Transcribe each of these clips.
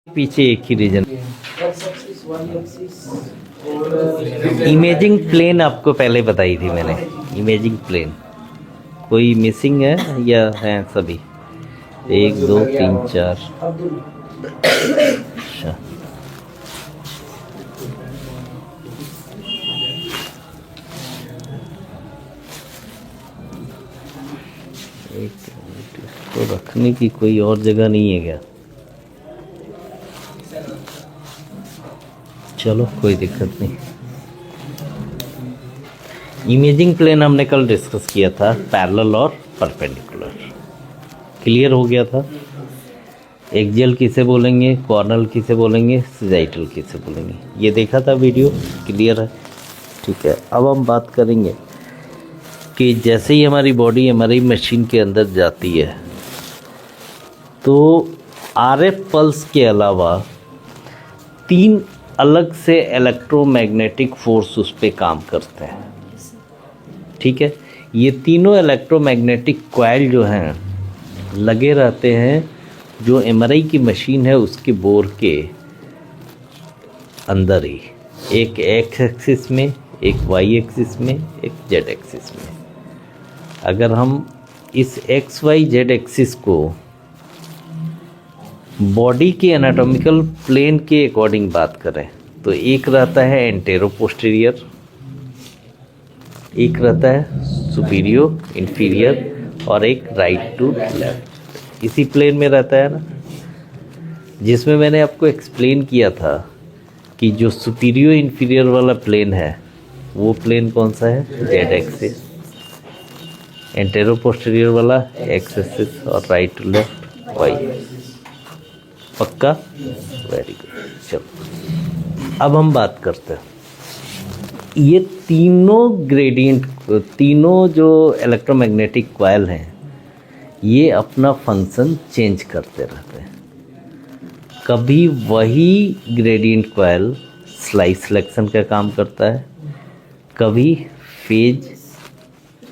पीछे एक ही reason. Imaging plane आपको पहले बताई थी मैंने। इमेजिंग प्लेन कोई मिसिंग है या हैं सभी? 1 2 3 4। अच्छा, एक मिनट, इसको रखने की कोई और जगह नहीं है क्या? चलो कोई दिक्कत नहीं। इमेजिंग प्लेन हमने कल डिस्कस किया था, पैरेलल और परपेंडिकुलर। क्लियर हो गया था। एक्सियल किसे बोलेंगे, कॉर्नल किसे बोलेंगे, सजाइटल किसे बोलेंगे, ये देखा था वीडियो। क्लियर है? ठीक है। अब हम बात करेंगे कि जैसे ही हमारी बॉडी हमारी मशीन के अंदर जाती है तो आरएफ पल्स के अलावा 3 अलग से इलेक्ट्रोमैग्नेटिक फोर्स उस पर काम करते हैं। ठीक है। ये तीनों इलेक्ट्रोमैग्नेटिक कॉइल जो हैं लगे रहते हैं जो एमआरआई की मशीन है उसके बोर के अंदर ही, एक एक्स एक्सिस में, एक वाई एक्सिस में, एक जेड एक्सिस में। अगर हम इस एक्स वाई जेड एक्सिस को बॉडी के एनाटॉमिकल प्लेन के अकॉर्डिंग बात करें तो एक रहता है एंटेरो पोस्टीरियर, एक रहता है सुपीरियर इंफीरियर और एक राइट टू लेफ्ट। इसी प्लेन में रहता है ना, जिसमें मैंने आपको एक्सप्लेन किया था कि जो सुपीरियर इंफीरियर वाला प्लेन है वो प्लेन कौन सा है? Z axis. एंटेरो पोस्टीरियर वाला एक्स एक्सिस और राइट टू लेफ्ट वाई। पक्का? Very good. चलो अब हम बात करते हैं ये तीनों ग्रेडियंट, तीनों जो इलेक्ट्रोमैग्नेटिक कॉइल हैं ये अपना फंक्शन चेंज करते रहते हैं। कभी वही ग्रेडियंट कॉइल स्लाइस सिलेक्शन का काम करता है, कभी फेज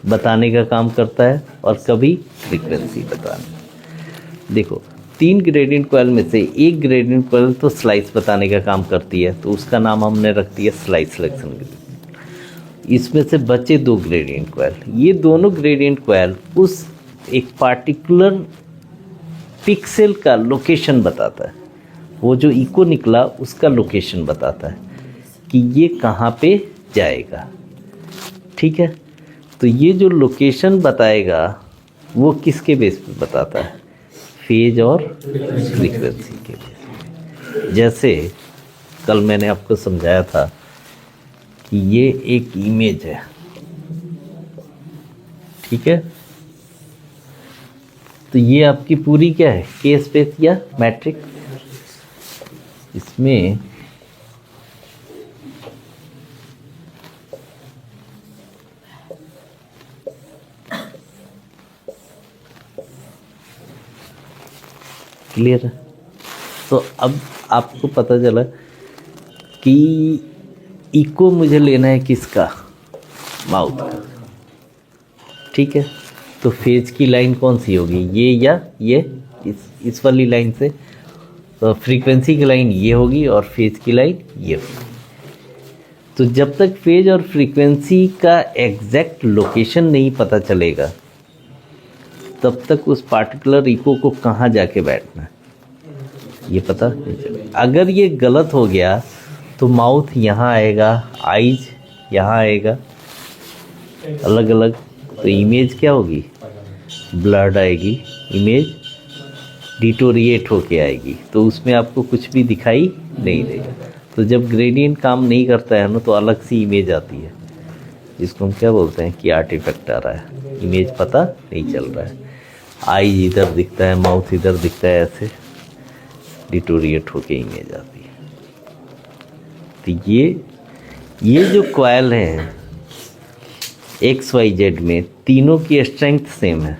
बताने का काम करता है और कभी फ्रीक्वेंसी बताने। देखो 3 ग्रेडियंट कॉइल में से एक ग्रेडियंट कॉइल तो स्लाइस बताने का काम करती है तो उसका नाम हमने रख दिया स्लाइस सिलेक्शन। इसमें से बचे 2 ग्रेडियंट कॉइल, ये दोनों ग्रेडियंट कॉइल उस एक पार्टिकुलर पिक्सेल का लोकेशन बताता है। वो जो इको निकला उसका लोकेशन बताता है कि ये कहाँ पे जाएगा। ठीक है। तो ये जो लोकेशन बताएगा वो किसके बेस पे बताता है? फेज और फ्रीक्वेंसी के बेस पे। जैसे कल मैंने आपको समझाया था कि ये एक इमेज है। ठीक है। तो ये आपकी पूरी क्या है? के स्पेस या मैट्रिक्स। इसमें क्लियर है? तो अब आपको पता चला कि इको मुझे लेना है किसका? माउथ का। ठीक है। तो फेज की लाइन कौन सी होगी? ये या ये? इस वाली लाइन से। तो फ्रीक्वेंसी की लाइन ये होगी और फेज की लाइन ये होगी। तो जब तक फेज और फ्रीक्वेंसी का एग्जैक्ट लोकेशन नहीं पता चलेगा तब तक उस पार्टिकुलर इको को कहाँ जाके बैठना है ये पता नहीं चलेगा। अगर ये गलत हो गया तो माउथ यहाँ आएगा, आईज यहाँ आएगा, अलग अलग। तो इमेज क्या होगी? ब्लर्ड आएगी, इमेज डिटोरिएट होके आएगी। तो उसमें आपको कुछ भी दिखाई नहीं देगा। तो जब ग्रेडियंट काम नहीं करता है ना तो अलग सी इमेज आती है जिसको हम क्या बोलते हैं कि आर्टिफैक्ट आ रहा है, इमेज पता नहीं चल रहा है। आई इधर दिखता है, माउथ इधर दिखता है, ऐसे डिटोरिएट होके इमेज आती है। तो ये जो कॉइल हैं एक्स वाई जेड में तीनों की स्ट्रेंथ सेम है।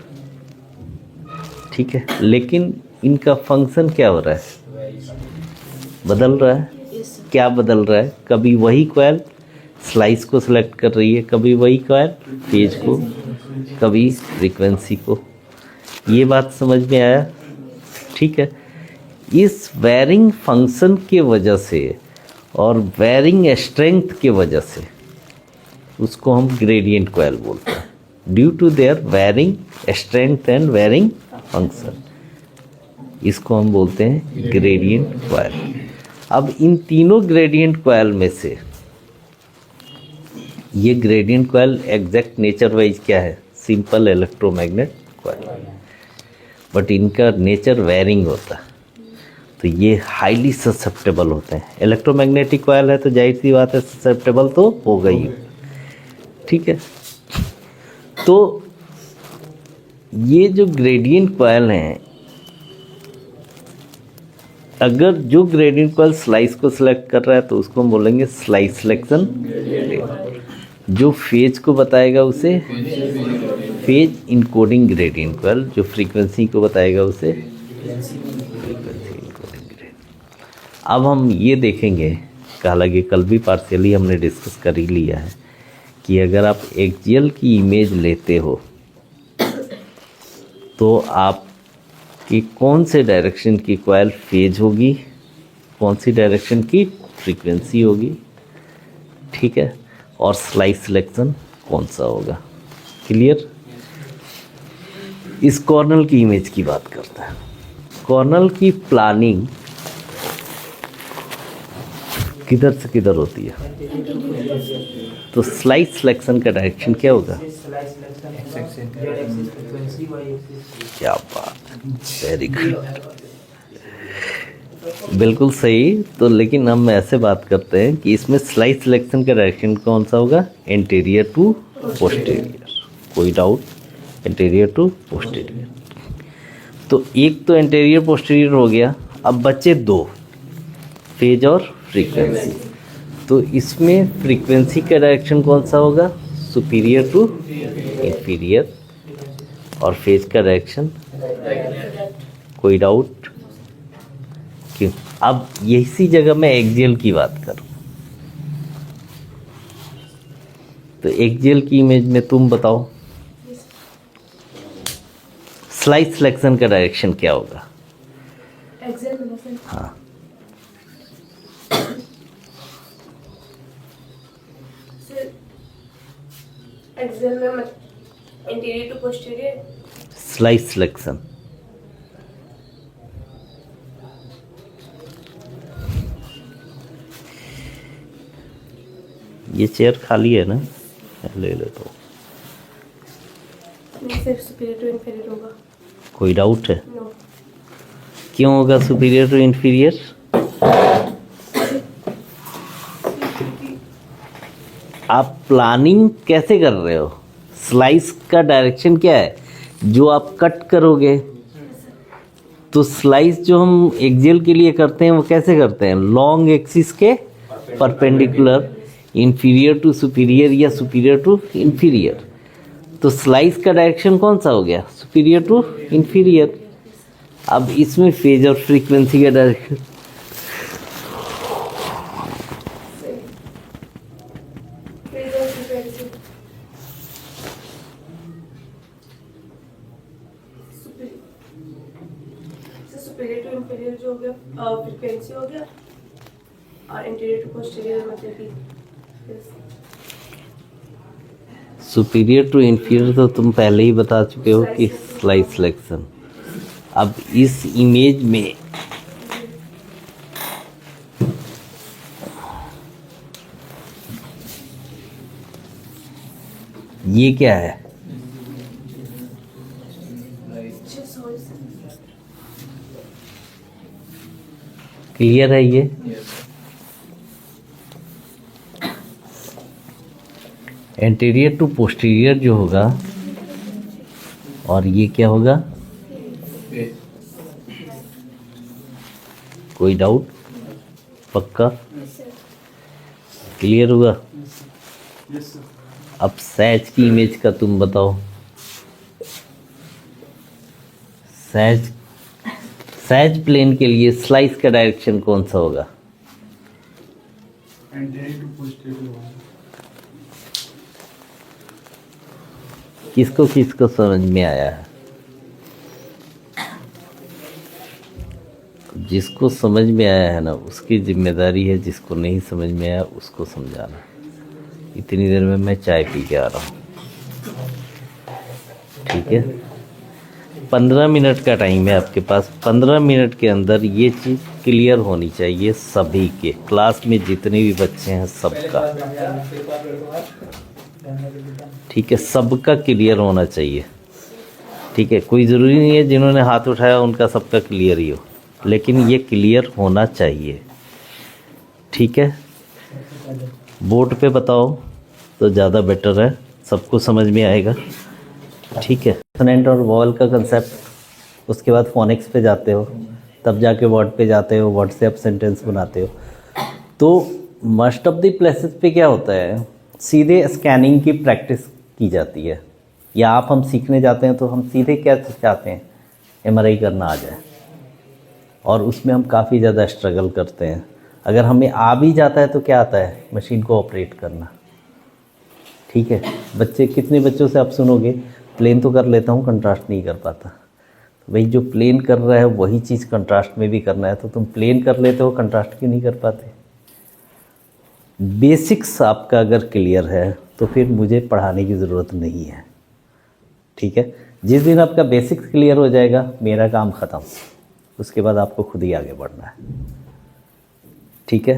ठीक है। लेकिन इनका फंक्शन क्या हो रहा है? बदल रहा है। क्या बदल रहा है? कभी वही कॉइल स्लाइस को सिलेक्ट कर रही है, कभी वही कॉइल फेज को, कभी फ्रीक्वेंसी को। ये बात समझ में आया? ठीक है। इस वेरिंग फंक्शन के वजह से और वेरिंग स्ट्रेंथ के वजह से उसको हम ग्रेडियंट कॉइल बोलते हैं, due to their varying strength and varying function. इसको हम बोलते हैं ग्रेडियंट कॉइल। अब इन तीनों ग्रेडियंट कॉइल में से ये gradient coil exact nature wise क्या है, सिंपल इलेक्ट्रोमैग्नेट कॉइल, बट इनका नेचर वेरिंग होता है, तो ये हाईली ससेप्टेबल होते हैं। इलेक्ट्रोमैग्नेटिक कॉइल है तो जाहिर सी बात है ससेप्टेबल तो होगा ही, ठीक है। तो ये जो ग्रेडियंट कॉइल हैं, अगर जो ग्रेडियंट कॉइल स्लाइस को सिलेक्ट कर रहा है तो उसको हम बोलेंगे स्लाइस सिलेक्शन। जो फेज को बताएगा उसे फेज इनकोडिंग ग्रेडियंट कॉइल, जो फ्रीक्वेंसी को बताएगा उसे फ्रीक्वेंसी इनकोडिंग ग्रेडियंट। अब हम ये देखेंगे, हालांकि कल भी पार्शियली हमने डिस्कस कर ही लिया है, कि अगर आप एक्सियल की इमेज लेते हो तो आप कि कौन से डायरेक्शन की कॉइल फेज होगी, कौन सी डायरेक्शन की फ्रीक्वेंसी होगी, ठीक है, और स्लाइस सिलेक्शन कौन सा होगा। क्लियर। इस कॉर्नल की इमेज की बात करते हैं। कॉर्नल की प्लानिंग किधर से किधर होती है, तो स्लाइस सिलेक्शन का डायरेक्शन क्या होगा, क्या बात, वेरी गुड, बिल्कुल सही। तो लेकिन हम ऐसे बात करते हैं कि इसमें स्लाइस सिलेक्शन का डायरेक्शन कौन सा होगा, इंटीरियर टू पोस्टीरियर, कोई डाउट, इंटीरियर टू पोस्टीरियर। तो एक तो इंटीरियर पोस्टीरियर हो गया, अब बचे दो, फेज और फ्रीक्वेंसी। तो इसमें फ्रीक्वेंसी का डायरेक्शन कौन सा होगा, सुपीरियर टू इंफीरियर, और फेज का डायरेक्शन, कोई डाउट क्यों। अब इसी जगह मैं एक्सियल की बात करूं, तो एक्सियल की इमेज में तुम बताओ स्लाइस सिलेक्शन का डायरेक्शन क्या होगा। हाँ, एक्सियल में anterior to posterior, slice selection. ये चेयर खाली है ना, ले ले तो। सिर्फ सुपीरियर टू इंफीरियर होगा, कोई डाउट है, नो। क्यों होगा सुपीरियर टू इंफीरियर। आप प्लानिंग कैसे कर रहे हो, स्लाइस का डायरेक्शन क्या है, जो आप कट करोगे। तो स्लाइस जो हम एक्सियल के लिए करते हैं वो कैसे करते हैं, लॉन्ग एक्सिस के परपेंडिकुलर, इंफीरियर टू सुपीरियर या सुपीरियर टू इंफीरियर। तो स्लाइस का डायरेक्शन कौन सा हो गया, सुपीरियर टू इंफीरियर। अब इसमें फेज और फ्रीक्वेंसी का डायरेक्शन, सुपीरियर टू इंफीरियर जो हो गया फ्रीक्वेंसी हो गया, और इंटीरियर टू पोस्टीरियर मतलब कि सुपीरियर टू इंफीरियर तो तुम पहले ही बता चुके हो कि स्लाइस सिलेक्शन। अब इस इमेज में ये क्या है, क्लियर है ये। एंटीरियर टू पोस्टीरियर जो होगा, और ये क्या होगा, कोई डाउट, पक्का क्लियर हुआ। अब सैज की इमेज का तुम बताओ, सैज प्लेन के लिए स्लाइस का डायरेक्शन कौन सा होगा, किसको किसको समझ में आया है, जिसको समझ में आया है ना उसकी जिम्मेदारी है, जिसको नहीं समझ में आया उसको समझाना। इतनी देर में मैं चाय पी के आ रहा हूँ, ठीक है। 15 मिनट का टाइम है आपके पास। 15 मिनट के अंदर ये चीज़ क्लियर होनी चाहिए सभी के, क्लास में जितने भी बच्चे हैं सबका, ठीक है, सबका क्लियर होना चाहिए, ठीक है। कोई ज़रूरी नहीं है जिन्होंने हाथ उठाया उनका सबका क्लियर ही हो, लेकिन ये क्लियर होना चाहिए, ठीक है। बोर्ड पे बताओ तो ज़्यादा बेटर है, सबको समझ में आएगा, ठीक है। कॉन्सोनेंट और वॉवल का कंसेप्ट, उसके बाद फोनिक्स पे जाते हो, तब जाके वर्ड पे जाते हो, वर्ड से आप सेंटेंस बनाते हो। तो मोस्ट ऑफ द प्लेसेस पे क्या होता है, सीधे स्कैनिंग की प्रैक्टिस की जाती है, या आप हम सीखने जाते हैं तो हम सीधे क्या चाहते हैं, एमआरआई करना आ जाए, और उसमें हम काफ़ी ज़्यादा स्ट्रगल करते हैं। अगर हमें आ भी जाता है तो क्या आता है, मशीन को ऑपरेट करना, ठीक है। बच्चे, कितने बच्चों से आप सुनोगे प्लेन तो कर लेता हूँ, कंट्रास्ट नहीं कर पाता। तो भाई जो प्लेन कर रहा है वही चीज़ कंट्रास्ट में भी करना है, तो तुम प्लेन कर लेते हो, कंट्रास्ट क्यों नहीं कर पाते। बेसिक्स आपका अगर क्लियर है तो फिर मुझे पढ़ाने की ज़रूरत नहीं है, ठीक है। जिस दिन आपका बेसिक्स क्लियर हो जाएगा मेरा काम ख़त्म, उसके बाद आपको खुद ही आगे बढ़ना है, ठीक है,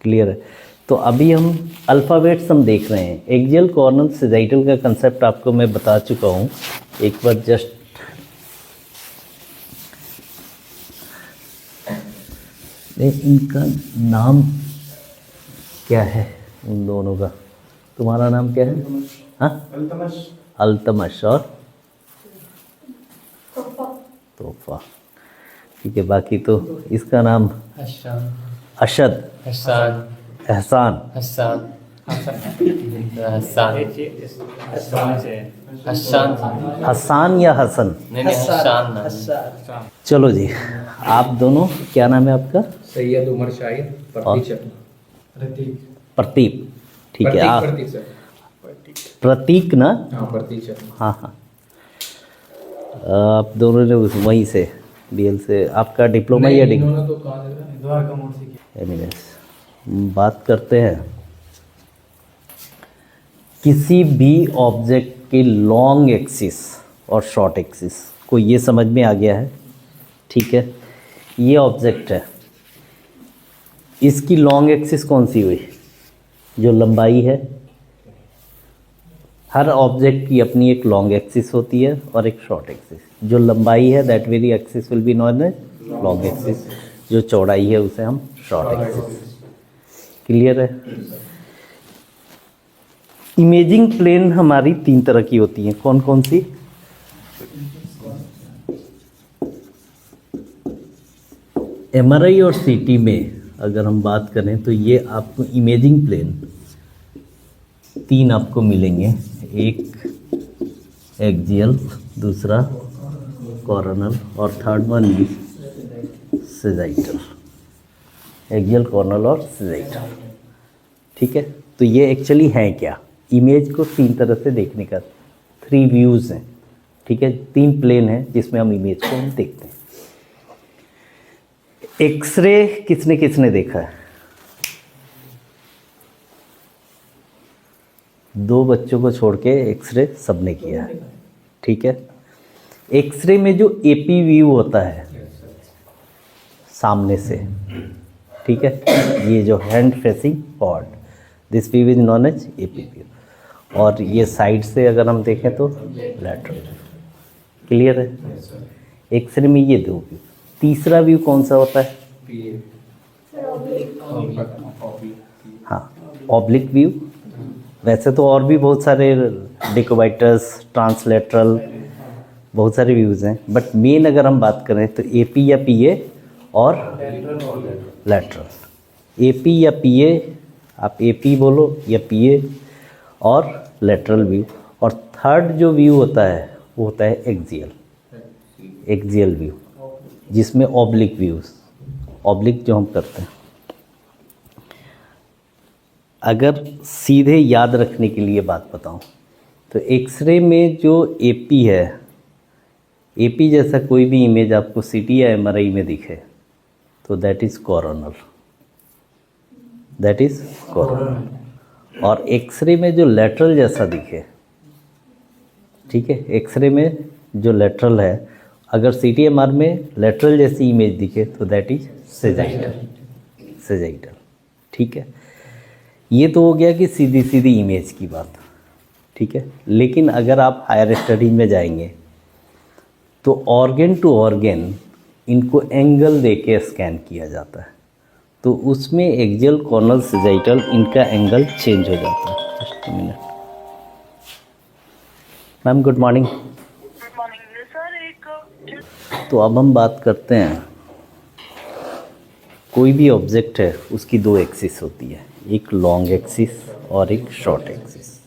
क्लियर है। तो अभी हम अल्फ़ाबेट्स हम देख रहे हैं। एक्सियल, कॉर्नल, सेजाइटल का कंसेप्ट आपको मैं बता चुका हूँ, एक बार जस्ट इनका नाम क्या है उन दोनों का, तुम्हारा नाम क्या है? हाँ, अल्तमश और तोहफा, ठीक है। बाकी तो इसका नाम अशद, एहसान, हसान या हसन, चलो जी। आप दोनों, क्या नाम है आपका? सैयद उमर शाहिद, प्रतीक, ठीक है। आप प्रतीक ना? हाँ, प्रतीक। हाँ हाँ, आप दोनों ने वहीं से बीएल से, आपका डिप्लोमा या डिग्री? एमएस। बात करते हैं किसी भी ऑब्जेक्ट के लॉन्ग एक्सिस और शॉर्ट एक्सिस को, ये समझ में आ गया है, ठीक है। ये ऑब्जेक्ट है, इसकी लॉन्ग एक्सिस कौन सी हुई, जो लंबाई है। हर ऑब्जेक्ट की अपनी एक लॉन्ग एक्सिस होती है और एक शॉर्ट एक्सिस। जो लंबाई है that very axis will be known as long axis, जो चौड़ाई है उसे हम शॉर्ट एक्सिस। क्लियर है। इमेजिंग प्लेन हमारी 3 तरह की होती हैं, कौन कौन सी? एमआरआई और सीटी में अगर हम बात करें तो ये आपको इमेजिंग प्लेन 3 आपको मिलेंगे, एक एक्सियल, दूसरा कॉर्नल और third one is sagittal. Axial, Cornell और सेजाइटल, ठीक है। तो ये एक्चुअली है क्या, इमेज को 3 तरह से देखने का 3 व्यूज़ हैं, ठीक है। 3 प्लेन हैं जिसमें हम इमेज को हम देखते हैं। एक्सरे किसने किसने देखा है? 2 बच्चों को छोड़ के एक्सरे सबने किया है, ठीक है। एक्सरे में जो एपी व्यू होता है सामने से, ठीक है, ये जो hand facing forward, this view is known as AP view. और ये साइड से अगर हम देखें तो लैटरल। क्लियर है। एक्सरे में ये 2 व्यू। तीसरा व्यू कौन सा होता है? हाँ, ऑब्लिक व्यू। वैसे तो और भी बहुत सारे डिकोबाइटस, ट्रांसलेटरल, बहुत सारे व्यूज़ हैं, बट मेन अगर हम बात करें तो एपी या पीए और लैटरल। एपी या पीए, आप एपी बोलो या पीए, और लैटरल व्यू। और थर्ड जो व्यू होता है वो होता है एक्सियल, एक्सियल व्यू, जिसमें ऑब्लिक व्यूज़, ऑब्लिक जो हम करते हैं। अगर सीधे याद रखने के लिए बात बताऊं तो एक्सरे में जो एपी है एपी जैसा कोई भी इमेज आपको सीटी या एमआरआई में दिखे तो that is coronal, that is coronal. और एक्सरे में जो लेटरल जैसा दिखे, ठीक है, एक्सरे में जो लेटरल है, अगर सीटी एमआर में लेटरल जैसी इमेज दिखे तो दैट इज सेजाइटल, सेजाइटल, ठीक है। ये तो हो गया कि सीधी सीधी इमेज की बात, ठीक है। लेकिन अगर आप हायर स्टडी में जाएंगे तो ऑर्गन टू ऑर्गन इनको एंगल देके स्कैन किया जाता है, तो उसमें एक्सियल कॉर्नल सेजाइटल इनका एंगल चेंज हो जाता है। Just a minute ma'am, good morning. Good morning sir. एक तो अब हम बात करते हैं, कोई भी ऑब्जेक्ट है उसकी दो एक्सिस होती है, एक लॉन्ग एक्सिस और एक शॉर्ट एक्सिस,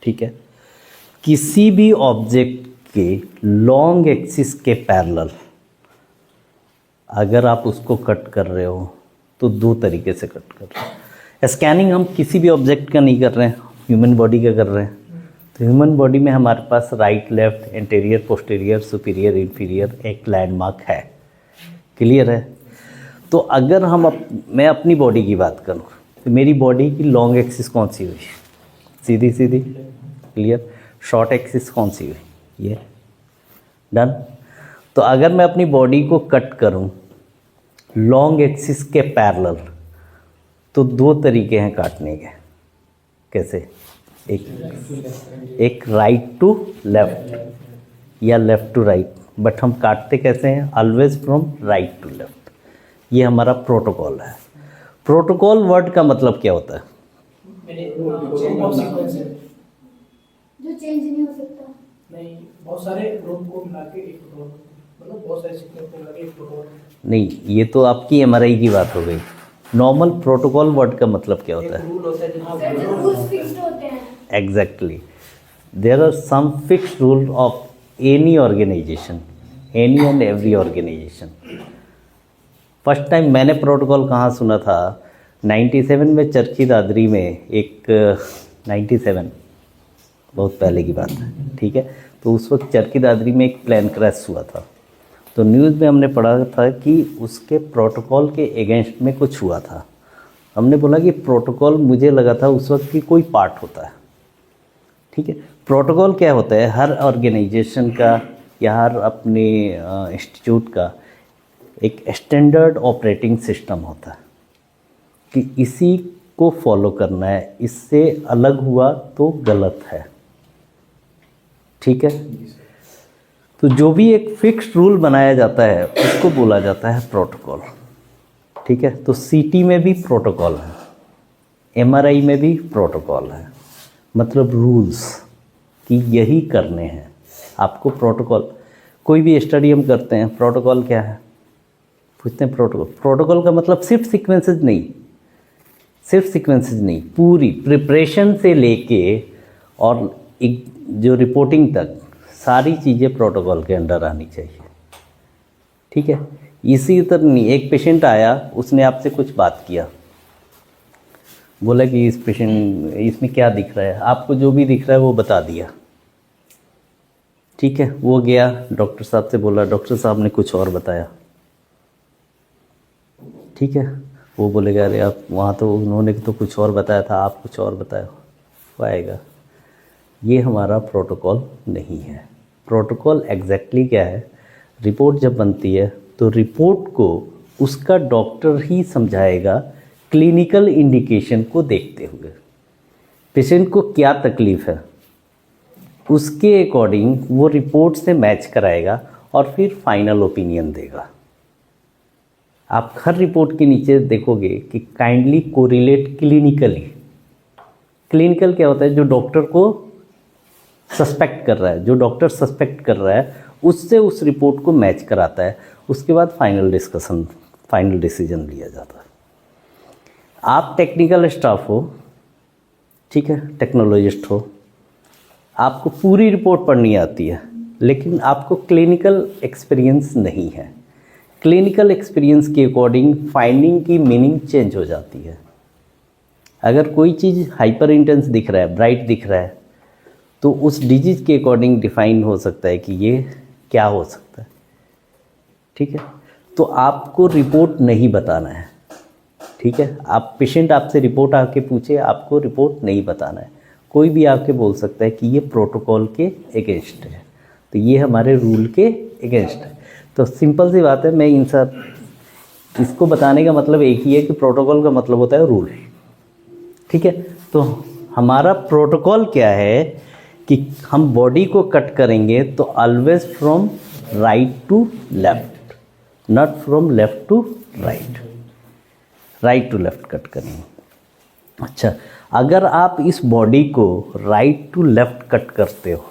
ठीक है। किसी भी ऑब्जेक्ट के लॉन्ग एक्सिस के पैरेलल अगर आप उसको कट कर रहे हो तो दो तरीके से कट कर रहे हो। स्कैनिंग हम किसी भी ऑब्जेक्ट का नहीं कर रहे हैं, ह्यूमन बॉडी का कर रहे हैं। तो ह्यूमन बॉडी में हमारे पास right left, anterior posterior, superior inferior एक लैंडमार्क है, क्लियर है। तो अगर मैं अपनी बॉडी की बात करूं तो मेरी बॉडी की लॉन्ग एक्सिस कौन सी हुई? सीधी सीधी, क्लियर। शॉर्ट एक्सिस कौन सी हुई? ये, डन। तो अगर मैं अपनी बॉडी को कट करूं लॉन्ग एक्सिस के पैरेलल तो दो तरीके हैं काटने के। कैसे? एक राइट टू लेफ्ट या लेफ्ट टू राइट, बट हम काटते कैसे हैं? Always from right to left. ये हमारा प्रोटोकॉल है। प्रोटोकॉल वर्ड का मतलब क्या होता है? जो चेंज नहीं हो सकता। नहीं, बहुत सारे ग्रुप को मिला के एक प्रोटोकॉल, मतलब बहुत सारे सीक्वेंस को मिला के एक प्रोटोकॉल। नहीं, ये तो आपकी एमआरआई की बात हो गई। नॉर्मल प्रोटोकॉल वर्ड का मतलब क्या होता है? रूल होता है सर जो रूल्स फिक्स्ड होते हैं। Exactly, there are some fixed rule of any organisation, any and every organisation. First time मैंने प्रोटोकॉल कहाँ सुना था? 97 में चरखी दादरी में एक 97 बहुत पहले की बात है, ठीक है। तो उस वक्त चरखी दादरी में एक प्लेन क्रैश हुआ था, तो न्यूज़ में हमने पढ़ा था कि उसके प्रोटोकॉल के अगेंस्ट में कुछ हुआ था। हमने बोला कि प्रोटोकॉल, मुझे लगा था उस वक्त कि कोई पार्ट होता है, ठीक है। प्रोटोकॉल क्या होता है? हर ऑर्गेनाइजेशन का या हर अपने इंस्टीट्यूट का एक स्टैंडर्ड ऑपरेटिंग सिस्टम होता है कि इसी को फॉलो करना है, इससे अलग हुआ तो गलत है, ठीक है। तो जो भी एक फिक्स्ड रूल बनाया जाता है उसको बोला जाता है प्रोटोकॉल, ठीक है। तो सीटी में भी प्रोटोकॉल है, एमआरआई में भी प्रोटोकॉल है, मतलब रूल्स कि यही करने हैं आपको। प्रोटोकॉल, कोई भी स्टडी हम करते हैं, प्रोटोकॉल क्या है पूछते हैं? प्रोटोकॉल का मतलब सिर्फ सीक्वेंसेस नहीं, सिर्फ सीक्वेंसेस नहीं, पूरी प्रिपरेशन से लेके और एक जो रिपोर्टिंग तक सारी चीज़ें प्रोटोकॉल के अंडर आनी चाहिए, ठीक है। इसी तरह नहीं, एक पेशेंट आया, उसने आपसे कुछ बात किया, बोला कि इस पेशेंट, इसमें क्या दिख रहा है? आपको जो भी दिख रहा है वो बता दिया, ठीक है। वो गया डॉक्टर साहब से, बोला डॉक्टर साहब ने कुछ और बताया, ठीक है। वो बोलेगा अरे आप वहाँ तो उन्होंने तो कुछ और बताया था, आप कुछ और बताया, वो आएगा। ये हमारा प्रोटोकॉल नहीं है। प्रोटोकॉल एग्जैक्टली क्या है? रिपोर्ट जब बनती है तो रिपोर्ट को उसका डॉक्टर ही समझाएगा क्लिनिकल इंडिकेशन को देखते हुए, पेशेंट को क्या तकलीफ़ है उसके अकॉर्डिंग वो रिपोर्ट से मैच कराएगा और फिर फाइनल ओपिनियन देगा। आप हर रिपोर्ट के नीचे देखोगे कि काइंडली कोरिलेट क्लिनिकली। क्लिनिकल क्या होता है? जो डॉक्टर को सस्पेक्ट कर रहा है, जो डॉक्टर सस्पेक्ट कर रहा है उससे उस रिपोर्ट को मैच कराता है, उसके बाद फाइनल डिस्कशन, फाइनल डिसीजन लिया जाता है। आप टेक्निकल स्टाफ हो, ठीक है, टेक्नोलॉजिस्ट हो, आपको पूरी रिपोर्ट पढ़नी आती है, लेकिन आपको क्लिनिकल एक्सपीरियंस नहीं है। क्लिनिकल एक्सपीरियंस के अकॉर्डिंग फाइंडिंग की मीनिंग चेंज हो जाती है। अगर कोई चीज़ हाइपर इंटेंस दिख रहा है, ब्राइट दिख रहा है, तो उस डिजीज़ के अकॉर्डिंग डिफाइन हो सकता है कि ये क्या हो सकता है। ठीक है। तो आपको रिपोर्ट नहीं बताना है, ठीक है। आप पेशेंट आपसे रिपोर्ट आके पूछे, आपको रिपोर्ट नहीं बताना है। कोई भी आके बोल सकता है कि ये प्रोटोकॉल के अगेंस्ट है, तो ये हमारे रूल के अगेंस्ट है। तो सिंपल सी बात है, मैं इन सब इसको बताने का मतलब एक ही है कि प्रोटोकॉल का मतलब होता है रूल, ठीक है। तो हमारा प्रोटोकॉल क्या है कि हम बॉडी को कट करेंगे तो always from right to left, not from left to right, right to left cut करेंगे। अच्छा, अगर आप इस बॉडी को राइट टू लेफ्ट कट करते हो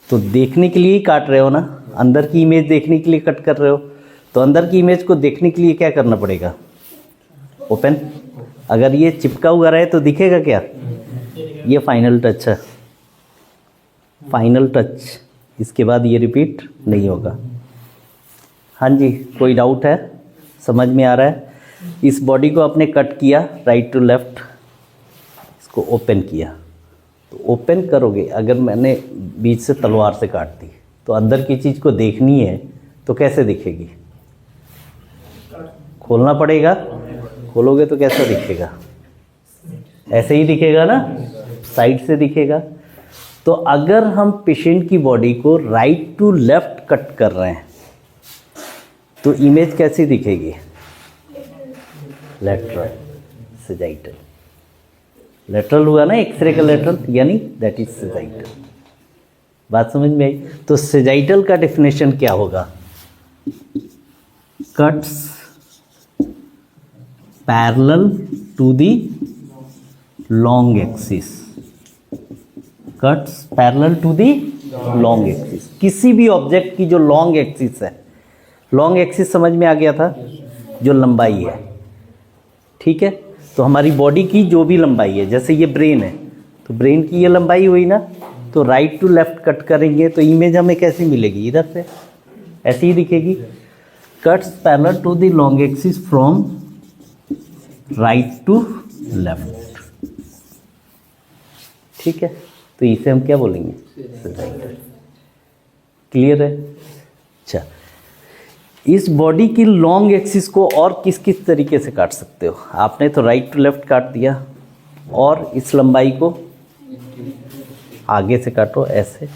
तो देखने के लिए ही काट रहे हो ना, अंदर की इमेज देखने के लिए कट कर रहे हो। तो अंदर की इमेज को देखने के लिए क्या करना पड़ेगा? ओपन। अगर ये चिपका हुआ रहे तो दिखेगा क्या? ये फाइनल टच है, फाइनल टच। इसके बाद ये रिपीट नहीं होगा। हाँ जी, कोई डाउट है? समझ में आ रहा है? इस बॉडी को आपने कट किया राइट टू लेफ्ट, इसको ओपन किया, तो ओपन करोगे। अगर मैंने बीच से तलवार से काट दी तो अंदर की चीज़ को देखनी है तो कैसे दिखेगी? खोलना पड़ेगा। खोलोगे तो कैसा दिखेगा? ऐसे ही दिखेगा ना, साइड से दिखेगा। तो अगर हम पेशेंट की बॉडी को राइट टू लेफ्ट कट कर रहे हैं तो इमेज कैसी दिखेगी? Lateral, sagittal. लेटरल हुआ ना, एक्सरे का लेटरल, यानी दैट इज सेजाइटल। बात समझ में आई? तो सेजाइटल का डेफिनेशन क्या होगा? Cuts parallel to the long axis, cuts parallel to the long axis. किसी भी ऑब्जेक्ट की जो लॉन्ग एक्सिस है, लॉन्ग एक्सिस समझ में आ गया था, जो लंबाई है, ठीक है। तो हमारी बॉडी की जो भी लंबाई है, जैसे ये ब्रेन है तो ब्रेन की ये लंबाई हुई ना, तो राइट टू लेफ्ट कट करेंगे तो इमेज हमें कैसी मिलेगी? इधर से ऐसी ही दिखेगी। Cuts parallel to the long axis from right to left, ठीक है। तो इसे हम क्या बोलेंगे? क्लियर है? अच्छा, इस बॉडी की लॉन्ग एक्सिस को और किस किस तरीके से काट सकते हो? आपने तो राइट टू लेफ्ट काट दिया, और इस लंबाई को आगे से काटो, ऐसे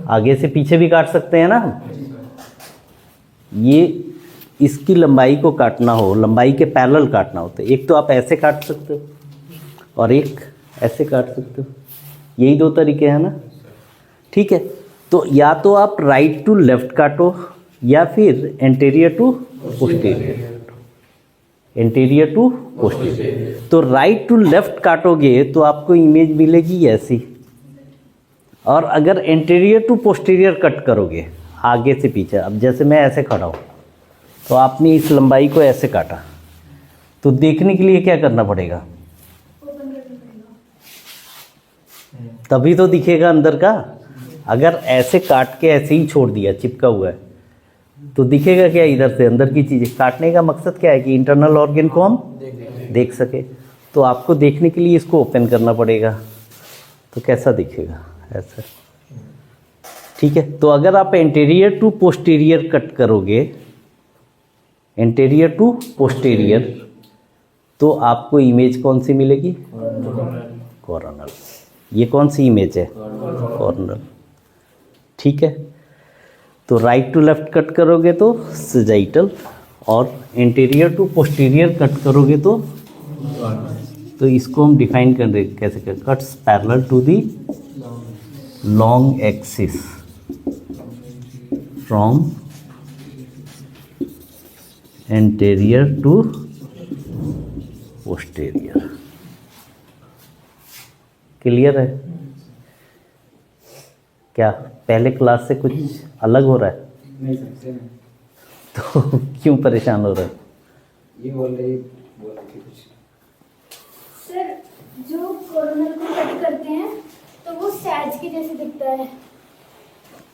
आगे से पीछे भी काट सकते हैं ना। ये इसकी लंबाई को काटना हो, लंबाई के पैरेलल काटना हो, तो एक तो आप ऐसे काट सकते हो और एक ऐसे काट सकते हो। यही दो तरीके हैं ना, ठीक है। तो या तो आप राइट टू लेफ्ट काटो या फिर anterior to posterior, anterior to posterior. तो राइट टू लेफ्ट काटोगे तो आपको इमेज मिलेगी ऐसी, और अगर एंटीरियर टू पोस्टीरियर कट करोगे आगे से पीछे, अब जैसे मैं ऐसे खड़ा हूँ तो आपने इस लंबाई को ऐसे काटा, तो देखने के लिए क्या करना पड़ेगा? तभी तो दिखेगा अंदर का। अगर ऐसे काट के ऐसे ही छोड़ दिया, चिपका हुआ है, तो दिखेगा क्या? इधर से अंदर की चीज़ें। काटने का मकसद क्या है? कि इंटरनल ऑर्गन को हम देख सके। तो आपको देखने के लिए इसको ओपन करना पड़ेगा, तो कैसा दिखेगा? ऐसा, ठीक है। तो अगर आप एंटीरियर टू पोस्टीरियर कट करोगे, एंटीरियर टू पोस्टीरियर, तो आपको इमेज कौन सी मिलेगी? कोरोनल। ये कौन सी इमेज है? कोरोनल, ठीक है। तो राइट टू लेफ्ट कट करोगे तो सेजाइटल, और एंटीरियर टू पोस्टीरियर कट करोगे तो इसको हम डिफाइन कर रहे कैसे कर? Cuts parallel to the long axis from anterior to posterior. Clear है? क्या पहले क्लास से कुछ अलग हो रहा है? नहीं सकते नहीं। तो क्यों परेशान हो रहे हो? ये बोल रही थी कुछ। सर, जो कोरोनल को कट करते हैं तो वो सैज के जैसे दिखता है।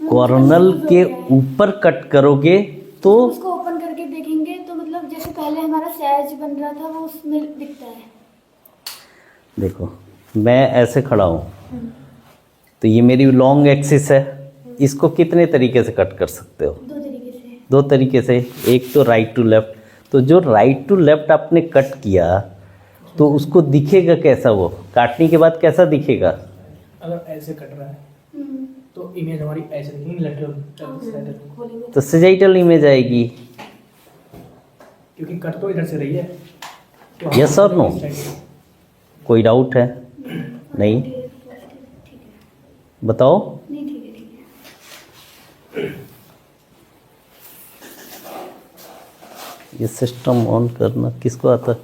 कोरोनल के ऊपर कट करोगे तो उसको ओपन करके देखेंगे तो मतलब जैसे पहले हमारा सैज बन रहा था वो उसमें दिखता है। देखो, मैं ऐसे खड़ा हूँ तो ये मेरी लॉन्ग एक्सिस है, इसको कितने तरीके से कट कर सकते हो? दो तरीके से। दो तरीके से, एक तो राइट टू लेफ्ट। तो जो राइट टू लेफ्ट आपने कट किया तो उसको दिखेगा कैसा, वो काटने के बाद कैसा दिखेगा? अगर ऐसे कट रहा है तो इमेज हमारी ऐसे दिखेगी, लेटरल, खोलेंगे तो सेजाइटल इमेज आएगी। क्योंकि कट तो इधर से रही है। तो Yes or no? कोई डाउट है? नहीं? बताओ। नहीं ठीक है ठीक है। ये सिस्टम ऑन करना किसको आता है?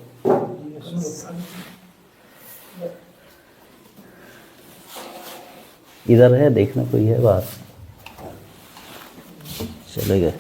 इधर है, देखना कोई है बाहर? चले गए।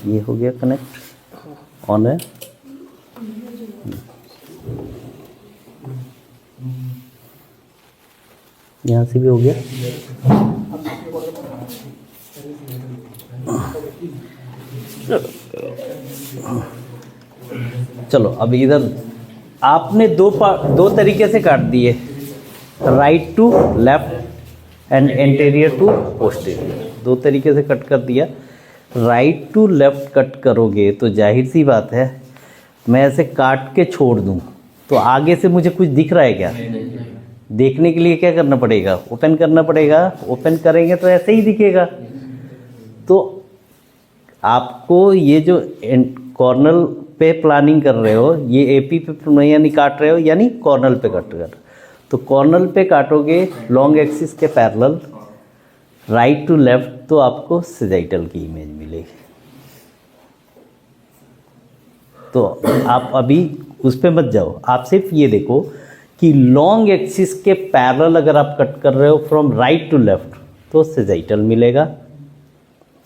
ये हो गया कनेक्ट, ऑन है। यहाँ से भी हो गया। चलो अब इधर आपने दो तरीके से काट दिए, right to left and anterior to posterior, दो तरीके से कट कर दिया। राइट टू लेफ्ट कट करोगे तो जाहिर सी बात है, मैं ऐसे काट के छोड़ दूं तो आगे से मुझे कुछ दिख रहा है क्या? देखने के लिए क्या करना पड़ेगा? ओपन करना पड़ेगा। ओपन करेंगे तो ऐसे ही दिखेगा। तो आपको ये जो कॉर्नल पे प्लानिंग कर रहे हो, ये एपी पे यानी काट रहे हो, यानी कॉर्नल पे कट कर, तो कॉर्नल पे काटोगे लॉन्ग एक्सिस के पैरेलल राइट टू लेफ्ट, तो आपको सेजाइटल की इमेज मिलेगी। तो आप अभी उस पे मत जाओ, आप सिर्फ ये देखो कि लॉन्ग एक्सिस के पैरेलल अगर आप कट कर रहे हो फ्रॉम राइट टू लेफ्ट तो सेजाइटल मिलेगा,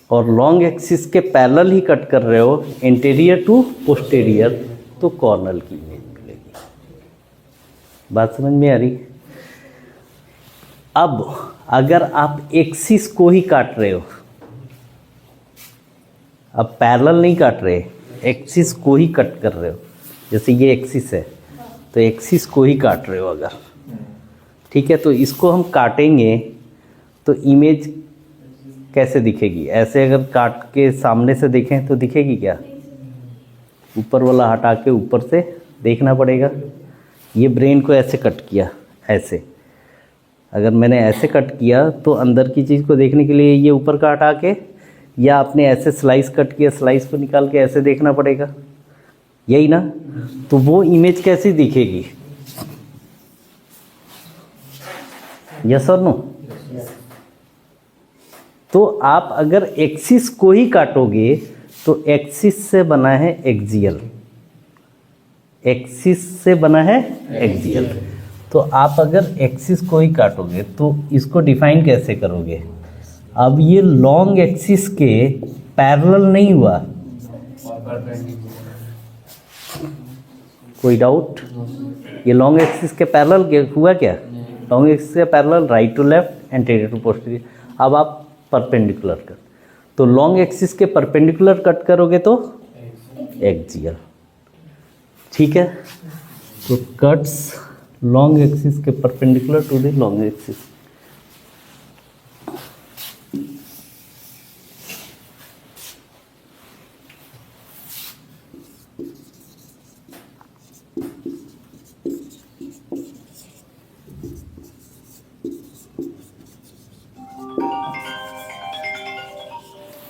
और लॉन्ग एक्सिस के पैरेलल ही कट कर रहे हो इंटीरियर टू पोस्टीरियर तो कॉर्नल की इमेज मिलेगी। बात समझ में आ रही? अब अगर आप एक्सिस को ही काट रहे हो, अब पैरेलल नहीं काट रहे, एक्सिस को ही कट कर रहे हो, जैसे ये एक्सिस है तो एक्सिस को ही काट रहे हो अगर, ठीक है, तो इसको हम काटेंगे तो इमेज कैसे दिखेगी? ऐसे अगर काट के सामने से देखें तो दिखेगी क्या? ऊपर वाला हटा के ऊपर से देखना पड़ेगा। ये ब्रेन को ऐसे कट किया, ऐसे अगर मैंने ऐसे कट किया तो अंदर की चीज़ को देखने के लिए ये ऊपर का हटा के, या आपने ऐसे स्लाइस कट किया, स्लाइस को निकाल के ऐसे देखना पड़ेगा, यही ना? तो वो इमेज कैसी दिखेगी? यस और नो? तो आप अगर एक्सिस को ही काटोगे तो एक्सिस से बना है एक्सियल, एक्सिस से बना है एक्सियल। तो आप अगर एक्सिस को ही काटोगे तो इसको डिफाइन कैसे करोगे? अब ये लॉन्ग एक्सिस के पैरेलल नहीं हुआ, कोई डाउट? ये लॉन्ग एक्सिस के पैरेलल हुआ क्या? लॉन्ग एक्सिस के parallel right to left anterior to posterior. अब आप परपेंडिकुलर कट, तो लॉन्ग एक्सिस के परपेंडिकुलर कट करोगे तो एक्सियल, ठीक है? तो कट्स लॉन्ग एक्सिस के perpendicular to the long axis.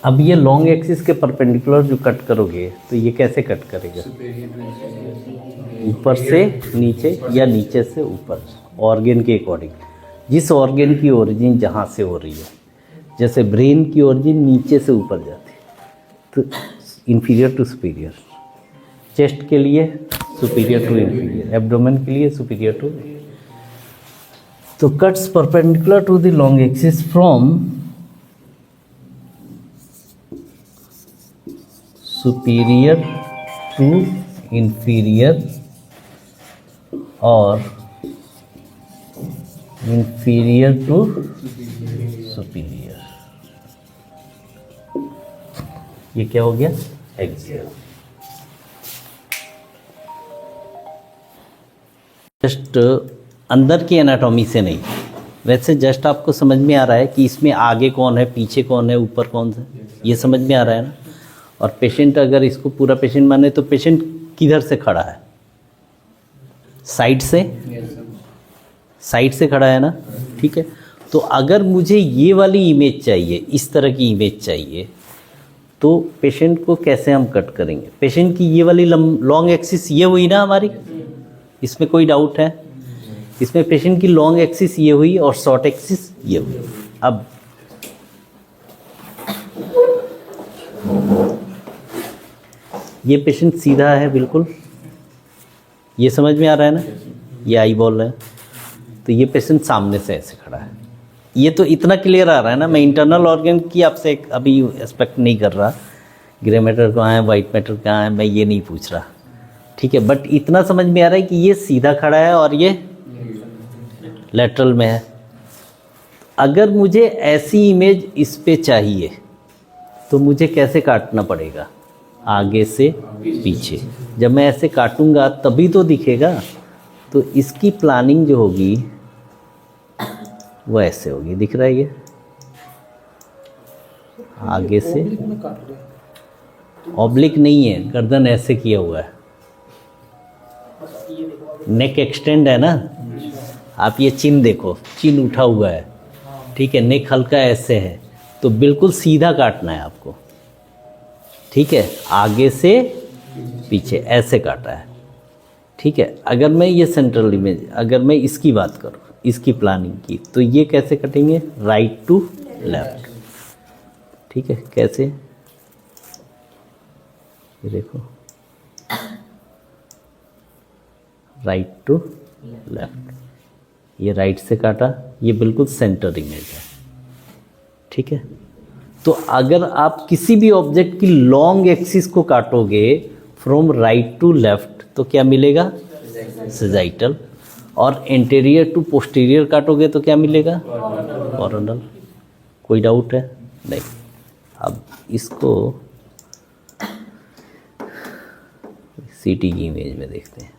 अब ये लॉन्ग एक्सिस के परपेंडिकुलर जो कट करोगे तो ये कैसे कट करेगा? ऊपर से नीचे या नीचे से ऊपर, ऑर्गन के अकॉर्डिंग, जिस ऑर्गन की ओरिजिन जहाँ से हो रही है। जैसे ब्रेन की ओरिजिन नीचे से ऊपर जाती है तो इन्फीरियर टू सुपीरियर, चेस्ट के लिए सुपीरियर टू इन्फीरियर, एब्डोमेन के लिए सुपीरियर टू। तो cuts perpendicular to the long axis from superior to inferior और इंफीरियर टू सुपीरियर। ये क्या हो गया? एक्सियल। जस्ट अंदर की एनाटॉमी से नहीं, वैसे जस्ट आपको समझ में आ रहा है कि इसमें आगे कौन है, पीछे कौन है, ऊपर कौन है, ये समझ में आ रहा है ना। और पेशेंट, अगर इसको पूरा पेशेंट माने तो पेशेंट किधर से खड़ा है? साइड से, साइड से खड़ा है ना, ठीक है। तो अगर मुझे ये वाली इमेज चाहिए, इस तरह की इमेज चाहिए, तो पेशेंट को कैसे हम कट करेंगे? पेशेंट की ये वाली लॉन्ग एक्सिस ये हुई ना हमारी, इसमें कोई डाउट है? इसमें पेशेंट की लॉन्ग एक्सिस ये हुई और शॉर्ट एक्सिस ये हुई। अब ये पेशेंट सीधा है बिल्कुल, ये समझ में आ रहा है ना, ये आई बॉल है। तो ये पेशेंट सामने से ऐसे खड़ा है। ये तो इतना क्लियर आ रहा है ना। मैं इंटरनल ऑर्गन की आपसे अभी एक्सपेक्ट नहीं कर रहा, ग्रे मैटर कहाँ है, वाइट मैटर कहाँ है, मैं ये नहीं पूछ रहा, ठीक है। बट इतना समझ में आ रहा है कि ये सीधा खड़ा है और ये लेटरल में है। अगर मुझे ऐसी इमेज इस पे चाहिए तो मुझे कैसे काटना पड़ेगा? आगे से पीछे। जब मैं ऐसे काटूंगा तभी तो दिखेगा। तो इसकी प्लानिंग जो होगी वो ऐसे होगी, दिख रहा है ये, आगे से ऑब्लिक नहीं है, गर्दन ऐसे किया हुआ है, नेक एक्सटेंड है ना। आप ये चिन देखो, चिन उठा हुआ है, ठीक है, नेक हल्का ऐसे है, तो बिल्कुल सीधा काटना है आपको, ठीक है। आगे से पीछे ऐसे काटा है, ठीक है। अगर मैं ये सेंट्रल इमेज, अगर मैं इसकी बात करूँ, इसकी प्लानिंग की, तो ये कैसे कटेंगे? राइट टू लेफ्ट, ठीक है। कैसे? ये देखो, राइट टू लेफ्ट, ये राइट से काटा, ये बिल्कुल सेंटर इमेज है, ठीक है। तो अगर आप किसी भी ऑब्जेक्ट की लॉन्ग एक्सिस को काटोगे फ्रॉम राइट टू लेफ्ट तो क्या मिलेगा? सेजाइटल। और एंटेरियर टू पोस्टीरियर काटोगे तो क्या मिलेगा? कॉरोनल। कोई डाउट है? नहीं। अब इसको सीटी की इमेज में देखते हैं।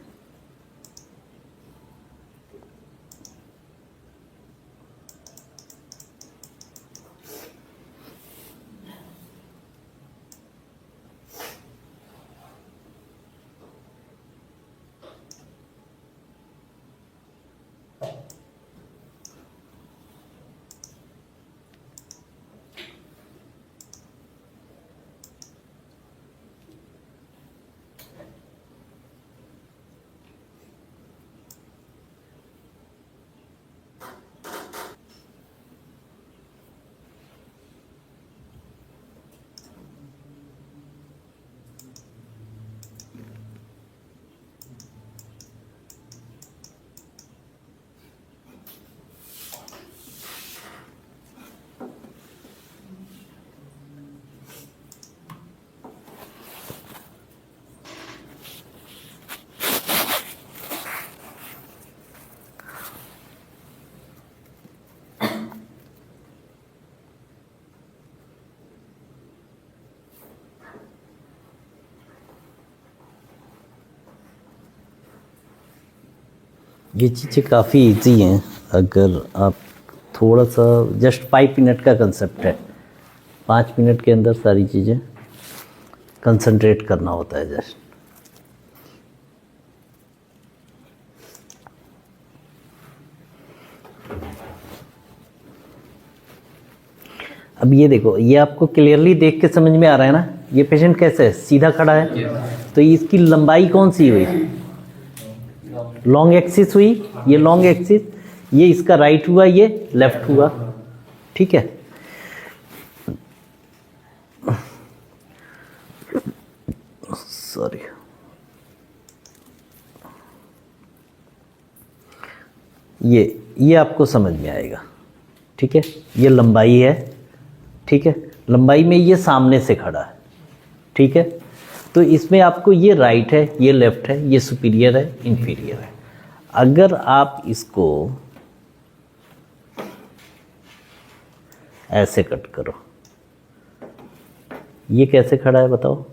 ये चीज़ें काफ़ी इजी हैं। अगर आप थोड़ा सा, जस्ट 5 मिनट का कंसेप्ट है, 5 मिनट के अंदर सारी चीज़ें कंसंट्रेट करना होता है जस्ट। अब ये देखो, ये आपको क्लियरली देख के समझ में आ रहा है ना, ये पेशेंट कैसे है? सीधा खड़ा है। तो इसकी लंबाई कौन सी हुई? लॉन्ग एक्सिस हुई, ये लॉन्ग एक्सिस, ये इसका राइट हुआ, ये लेफ्ट हुआ, ठीक है। सॉरी, ये आपको समझ में आएगा, ठीक है। ये लंबाई है, ठीक है। लंबाई में ये सामने से खड़ा है, ठीक है। तो इसमें आपको ये राइट है, ये लेफ्ट है, ये सुपीरियर है, इन्फीरियर है। अगर आप इसको ऐसे कट करो, ये कैसे खड़ा है बताओ?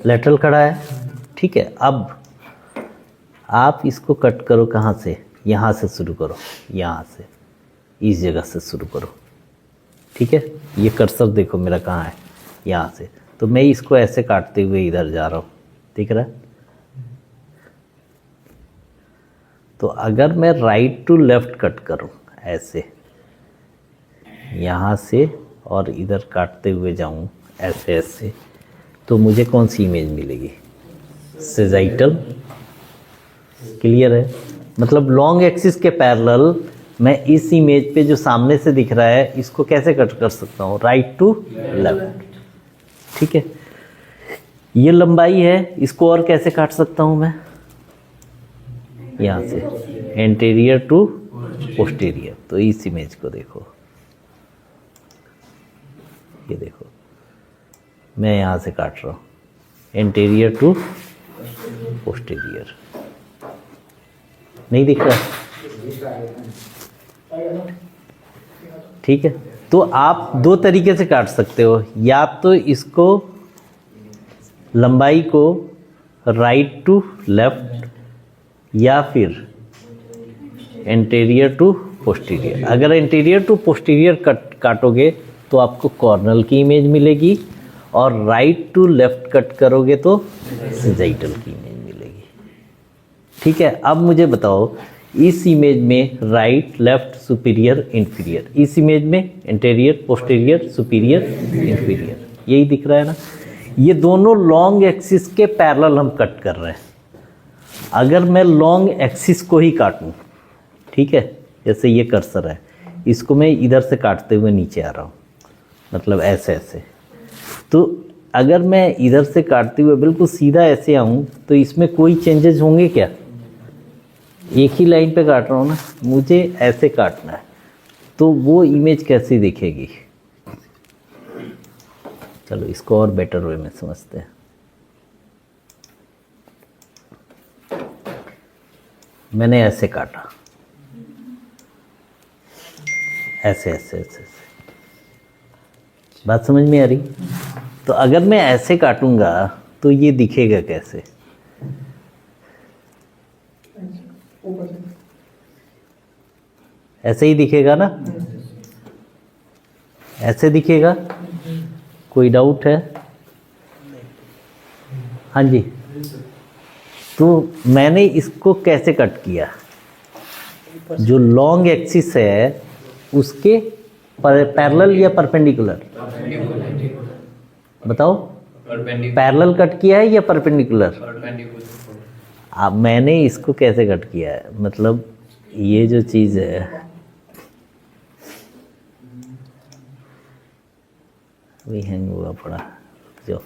लेटरल खड़ा है, ठीक है। अब आप इसको कट करो, कहाँ से? यहाँ से शुरू करो, यहाँ से, इस जगह से शुरू करो, ठीक है। ये कर्सर देखो मेरा कहाँ है, यहाँ से। तो मैं इसको ऐसे काटते हुए इधर जा रहा हूँ, दिख रहा है? तो अगर मैं राइट टू लेफ्ट कट करूँ ऐसे, यहाँ से और इधर काटते हुए जाऊँ ऐसे ऐसे, तो मुझे कौन सी इमेज मिलेगी? सेजाइटल। क्लियर है? मतलब लॉन्ग एक्सिस के पैरेलल मैं इस इमेज पे जो सामने से दिख रहा है इसको कैसे कट कर सकता हूँ? राइट टू लेफ्ट, ठीक है। ये लंबाई है, इसको और कैसे काट सकता हूँ मैं? यहाँ से एंटीरियर टू पोस्टीरियर। तो इस इमेज को देखो, ये देखो मैं यहाँ से काट रहा हूँ एंटीरियर टू पोस्टीरियर। नहीं दिख रहा? ठीक है। तो आप दो तरीके से काट सकते हो, या तो इसको लंबाई को राइट टू लेफ्ट, या फिर एंटीरियर टू पोस्टीरियर। अगर एंटीरियर टू पोस्टीरियर काटोगे तो आपको कॉर्नल की इमेज मिलेगी, और राइट टू लेफ्ट कट करोगे तो सेजाइटल की इमेज मिलेगी, ठीक है। अब मुझे बताओ, इस इमेज में राइट, लेफ्ट, सुपीरियर, इन्फीरियर, इस इमेज में एंटीरियर, पोस्टीरियर, सुपीरियर, इन्फीरियर, यही दिख रहा है ना। ये दोनों लॉन्ग एक्सिस के पैरेलल हम कट कर रहे हैं। अगर मैं लॉन्ग एक्सिस को ही काटूं, ठीक है, जैसे ये कर्सर है, इसको मैं इधर से काटते हुए नीचे आ रहा हूँ, मतलब ऐसे ऐसे। तो अगर मैं इधर से काटते हुए बिल्कुल सीधा ऐसे आऊँ तो इसमें कोई चेंजेस होंगे क्या? एक ही लाइन पे काट रहा हूँ ना, मुझे ऐसे काटना है, तो वो इमेज कैसी दिखेगी? चलो इसको और बेटर वे में समझते हैं। मैंने ऐसे काटा, ऐसे ऐसे ऐसे, बात समझ में आ रही? तो अगर मैं ऐसे काटूंगा तो ये दिखेगा कैसे? ऐसे ही दिखेगा ना, ऐसे दिखेगा। कोई डाउट है? हाँ जी। तो मैंने इसको कैसे कट किया? जो लॉन्ग एक्सिस है उसके पैरेलल या परपेंडिकुलर? बताओ, पैरेलल कट किया है या परपेंडिकुलर? अब मैंने इसको कैसे कट किया है, मतलब ये जो चीज़ है, वही हैंग हुआ पड़ा जो,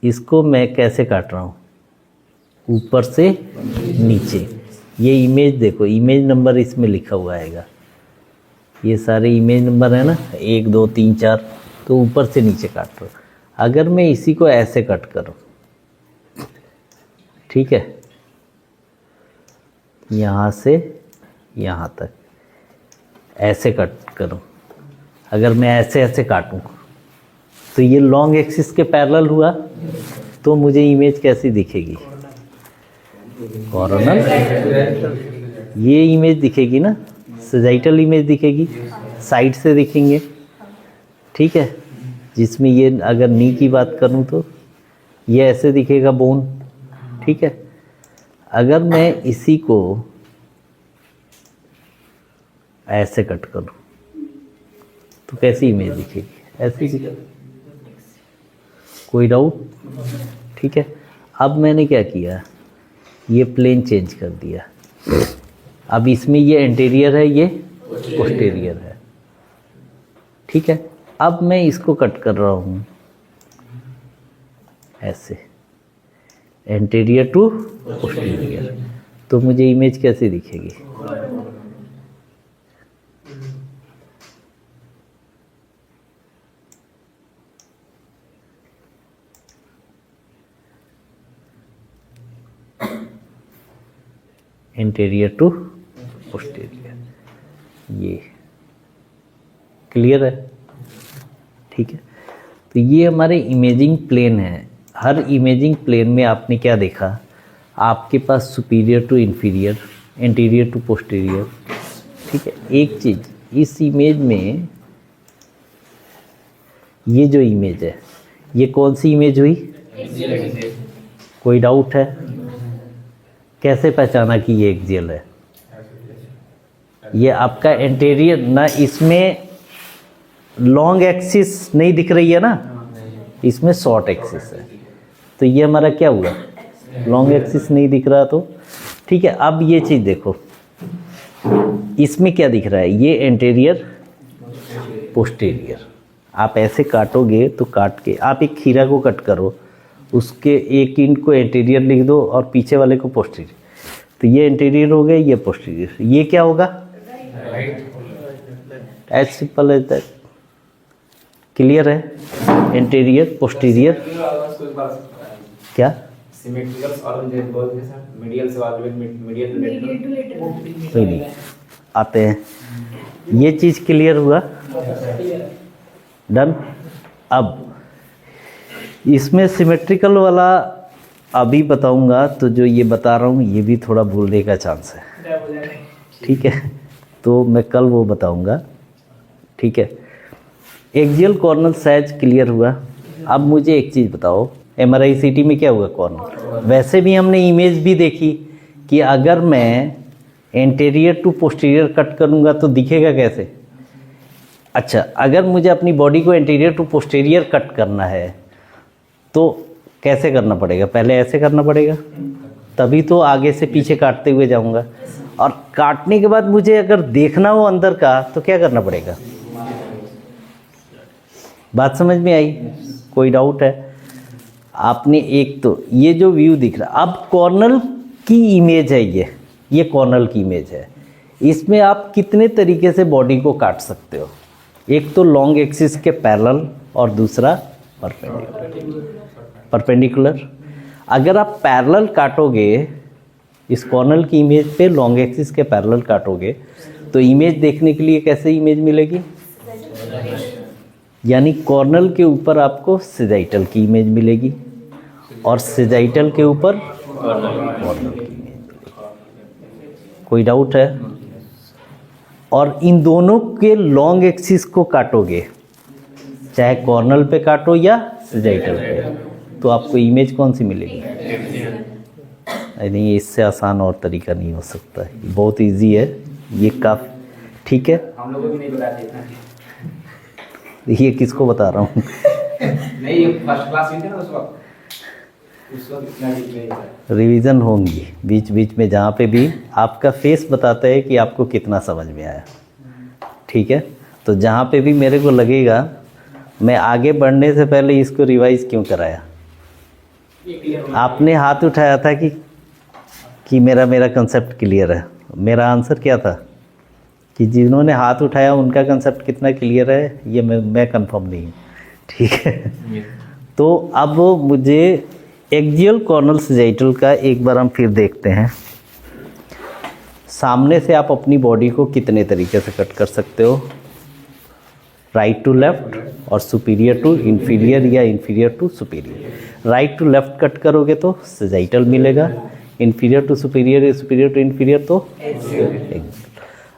इसको मैं कैसे काट रहा हूँ? ऊपर से नीचे। ये इमेज देखो, इमेज नंबर इसमें लिखा हुआ आएगा, ये सारे इमेज नंबर है ना, 1 2 3 4, तो ऊपर से नीचे काट रहा हूँ। अगर मैं इसी को ऐसे कट करूँ, ठीक है, यहाँ से यहाँ तक ऐसे कट करूँ, अगर मैं ऐसे ऐसे काटूँ तो ये लॉन्ग एक्सिस के पैरेलल हुआ, तो मुझे इमेज कैसी दिखेगी? कॉर्नल। ये इमेज दिखेगी ना, सेजाइटल इमेज दिखेगी, साइड से दिखेंगे, ठीक है। जिसमें ये अगर नी की बात करूं तो ये ऐसे दिखेगा बोन, ठीक है। अगर मैं इसी को ऐसे कट करूं तो कैसी इमेज दिखेगी? ऐसी दिखेगी। कोई डाउट? ठीक है। अब मैंने क्या किया, ये प्लेन चेंज कर दिया। अब इसमें ये एंटीरियर है, ये पोस्टीरियर है, ठीक है। अब मैं इसको कट कर रहा हूँ ऐसे, एंटीरियर टू पोस्टीरियर, तो मुझे इमेज कैसे दिखेगी? एंटीरियर टू पोस्टीरियर, ये क्लियर है? ठीक है, तो ये हमारे इमेजिंग प्लेन है। हर इमेजिंग प्लेन में आपने क्या देखा? आपके पास superior to inferior, anterior to posterior. ठीक है, एक चीज़ इस इमेज में, ये जो इमेज है ये कौन सी इमेज हुई? कोई डाउट है? कैसे पहचाना कि ये एक्सियल है? ये आपका एंटीरियर ना, इसमें लॉन्ग एक्सिस नहीं दिख रही है ना, इसमें शॉर्ट एक्सिस है, तो ये हमारा क्या हुआ? लॉन्ग एक्सिस नहीं दिख रहा। तो ठीक है, अब ये चीज़ देखो, इसमें क्या दिख रहा है? ये एंटीरियर पोस्टीरियर। आप ऐसे काटोगे तो काट के आप एक खीरा को कट करो, उसके एक इंच को एंटीरियर लिख दो और पीछे वाले को पोस्टीरियर, तो ये एंटीरियर हो गया, ये पोस्टीरियर। ये क्या होगा? As simple as that. Clear है? एंटीरियर पोस्टीरियर क्या? सिमेट्रिकल और बोलते हैं सर, मीडियल से वाले मीडियल मीडियल टू लेटर। कोई नहीं, आते हैं। ये चीज़ क्लियर हुआ? डन। अब इसमें सिमेट्रिकल वाला अभी बताऊंगा, तो जो ये बता रहा हूँ ये भी थोड़ा भूलने का चांस है। ठीक है, तो मैं कल वो बताऊंगा। ठीक है, एक्सियल कॉर्नर साइज क्लियर हुआ। अब मुझे एक चीज़ बताओ, MRI-CT में क्या हुआ? कॉर्नर। वैसे भी हमने इमेज भी देखी कि अगर मैं एंटीरियर टू पोस्टीरियर कट करूँगा तो दिखेगा कैसे? अच्छा, अगर मुझे अपनी बॉडी को एंटीरियर टू पोस्टीरियर कट करना है तो कैसे करना पड़ेगा? पहले ऐसे करना पड़ेगा, तभी तो आगे से पीछे काटते हुए जाऊंगा। और काटने के बाद मुझे अगर देखना हो अंदर का तो क्या करना पड़ेगा? बात समझ में आई? कोई डाउट है? आपने एक तो ये जो व्यू दिख रहा, अब कॉर्नल की इमेज है, ये कॉर्नल की इमेज है। इसमें आप कितने तरीके से बॉडी को काट सकते हो? एक तो लॉन्ग एक्सिस के पैरेलल और दूसरा परपेंडिकुलर। अगर आप पैरेलल काटोगे, इस कॉर्नल की इमेज पे लॉन्ग एक्सिस के पैरेलल काटोगे तो इमेज देखने के लिए कैसे इमेज मिलेगी? यानी कॉर्नल के ऊपर आपको सेजाइटल की इमेज मिलेगी और सेजाइटल के ऊपर कॉर्नल की इमेज मिलेगी। कोई डाउट है? और इन दोनों के लॉन्ग एक्सिस को काटोगे, चाहे कॉर्नल पे काटो या सेजाइटल पे, तो आपको इमेज कौन सी मिलेगी? नहीं, इससे आसान और तरीका नहीं हो सकता है। बहुत इजी है ये, काफी ठीक है। हम लोगों को भी नहीं बताते इतना। ये किसको बता रहा हूँ? नहीं, ये फर्स्ट क्लास में थे ना उस वक्त इतना डीप नहीं था। रिवीजन होंगी बीच बीच में, जहाँ पे भी आपका फेस बताता है कि आपको कितना समझ में आया। ठीक है, तो जहाँ पे भी मेरे को लगेगा मैं आगे बढ़ने से पहले इसको रिवाइज क्यों कराया? आपने हाथ उठाया था कि मेरा कंसेप्ट क्लियर है। मेरा आंसर क्या था कि जिन्होंने हाथ उठाया उनका कंसेप्ट कितना क्लियर है, ये मैं कंफर्म नहीं हूँ। ठीक है, तो अब मुझे एक्सियल कॉर्नल सेजाइटल का एक बार हम फिर देखते हैं। सामने से आप अपनी बॉडी को कितने तरीके से कट कर सकते हो? राइट टू लेफ्ट और सुपीरियर टू इंफीरियर या inferior to superior. Right to left cut करोगे तो सेजाइटल मिलेगा, इंफीरियर टू सुपीरियर या सुपीरियर टू इंफीरियर तो एक्सियल।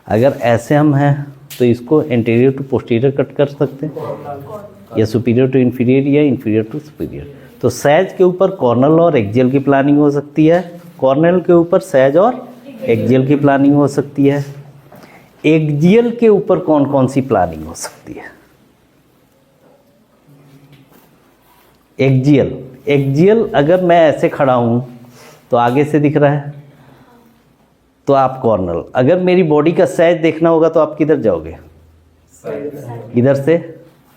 अगर ऐसे हम हैं तो इसको एंटीरियर टू पोस्टीरियर कट कर सकते हैं या सुपीरियर टू इंफीरियर या इंफीरियर टू सुपीरियर। तो सैज के ऊपर कॉर्नल और एक्सियल की प्लानिंग हो सकती है, कॉर्नल के ऊपर सैज और एक्सियल की प्लानिंग हो सकती है। एक्सियल के ऊपर कौन कौन सी प्लानिंग हो सकती है? एक्सियल अगर मैं ऐसे खड़ा हूं तो आगे से दिख रहा है तो आप कॉर्नल। अगर मेरी बॉडी का साइज देखना होगा तो आप किधर जाओगे? इधर से,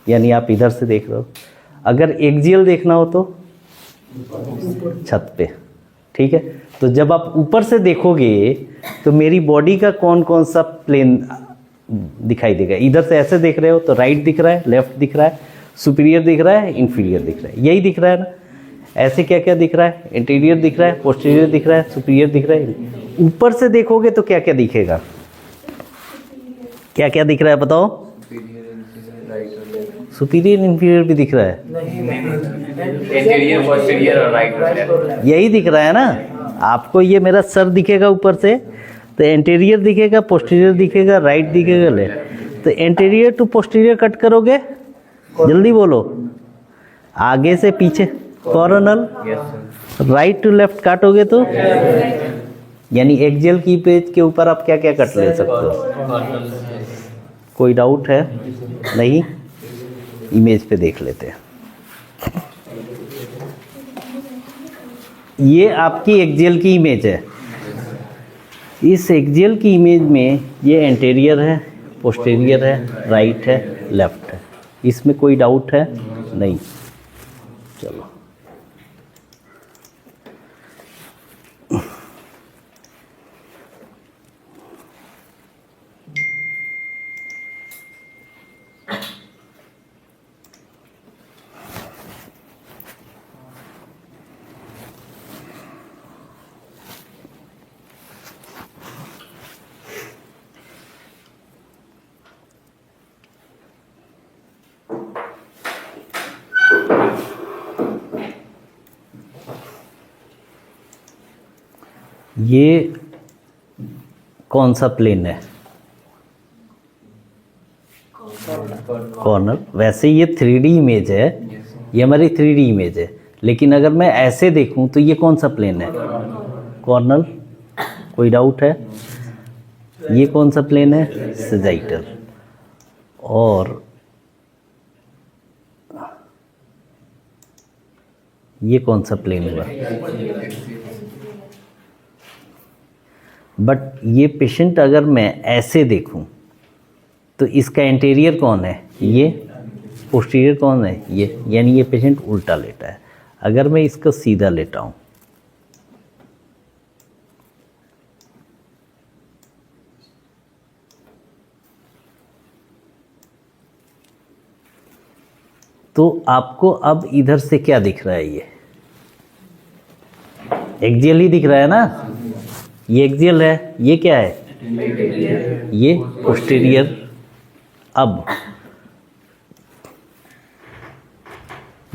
यानी आप इधर से देख रहे हो। अगर एक्सियल देखना हो तो छत पे। ठीक है। तो जब आप ऊपर से देखोगे तो मेरी बॉडी का कौन कौन सा प्लेन दिखाई देगा। इधर से ऐसे देख रहे हो तो राइट दिख रहा है, लेफ्ट दिख रहा है, सुपीरियर दिख रहा है, इन्फीरियर दिख रहा है, यही दिख रहा है ना। ऐसे क्या क्या दिख रहा है, इंटीरियर दिख रहा है, पोस्टीरियर दिख रहा है, सुपीरियर दिख रहा है। ऊपर से देखोगे तो क्या क्या दिखेगा, क्या क्या दिख रहा है बताओ। सुपीरियर इन्फीरियर भी दिख रहा है, इंटीरियर पोस्टीरियर और राइट और लेफ्ट। यही दिख रहा है ना। आपको ये मेरा सर दिखेगा ऊपर से तो एंटीरियर दिखेगा, पोस्टीरियर दिखेगा, राइट दिखेगा, लेफ्ट। तो एंटीरियर टू पोस्टीरियर कट करोगे, जल्दी बोलो। आगे से पीछे कॉर्नल, राइट टू लेफ्ट काटोगे तो यानी एक्सियल की पेज के ऊपर आप क्या क्या कट ले सकते हो। कोई डाउट है नहीं, इमेज पे देख लेते हैं। ये आपकी एक्सियल की इमेज है। इस एक्सियल की इमेज में ये एंटीरियर है, पोस्टीरियर है, राइट है, लेफ्ट है। इसमें कोई डाउट है नहीं। चलो ये कौन सा प्लेन है, कॉर्नर। वैसे ये 3D इमेज है, ये हमारी 3D इमेज है, लेकिन अगर मैं ऐसे देखूं तो ये कौन सा प्लेन है, कॉर्नर। कोई डाउट है। ये कौन सा प्लेन है, सैजिटल। और ये कौन सा प्लेन हुआ। बट ये पेशेंट अगर मैं ऐसे देखूं तो इसका एंटीरियर कौन है, ये। पोस्टीरियर कौन है, ये। यानी ये पेशेंट उल्टा लेटा है। अगर मैं इसको सीधा लेटा हूं तो आपको अब इधर से क्या दिख रहा है, ये एक्सियल ही दिख रहा है ना। ये एक्सियल है, ये क्या है, ये पोस्टीरियर। अब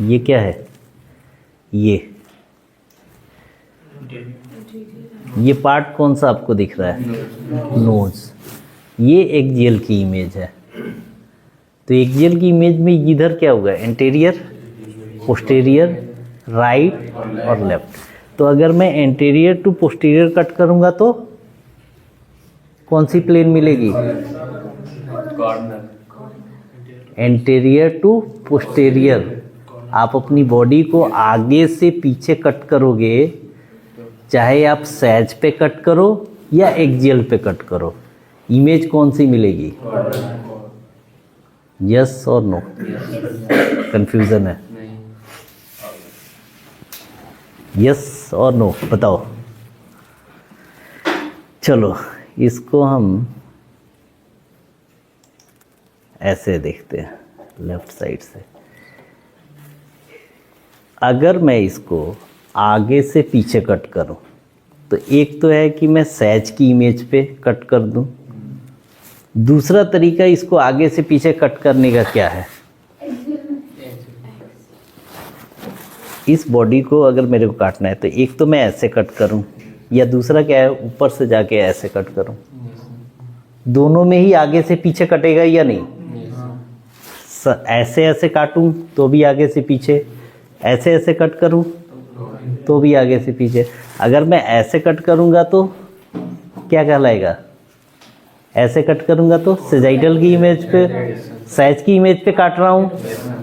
ये क्या है, ये पार्ट कौन सा आपको दिख रहा है, नोज। ये एक्सियल की इमेज है। तो एक्सियल की इमेज में इधर क्या होगा, एंटीरियर, पोस्टीरियर, राइट और लेफ्ट। तो अगर मैं एंटीरियर टू पोस्टीरियर कट करूंगा तो कौन सी प्लेन मिलेगी, कॉर्नर। Anterior to posterior. आप अपनी बॉडी को आगे से पीछे कट करोगे, चाहे आप सैज पे कट करो या एक्सियल पे कट करो, इमेज कौन सी मिलेगी, यस और नो। कंफ्यूजन है, यस और नो बताओ। चलो इसको हम ऐसे देखते हैं, लेफ्ट साइड से। अगर मैं इसको आगे से पीछे कट करूं तो एक तो है कि मैं सैज की इमेज पे कट कर दूं। दूसरा तरीका इसको आगे से पीछे कट करने का क्या है, इस बॉडी को अगर मेरे को काटना है तो एक तो मैं ऐसे कट करूं, या दूसरा क्या है, ऊपर से जाके ऐसे कट करूं। दोनों में ही आगे से पीछे कटेगा या नहीं। ऐसे ऐसे काटूं तो भी आगे से पीछे, ऐसे ऐसे कट करूं तो भी आगे से पीछे। अगर मैं ऐसे कट करूंगा तो क्या कहलाएगा, ऐसे कट करूंगा तो सैजिटल की इमेज पे, सैज की इमेज पे काट रहा हूं।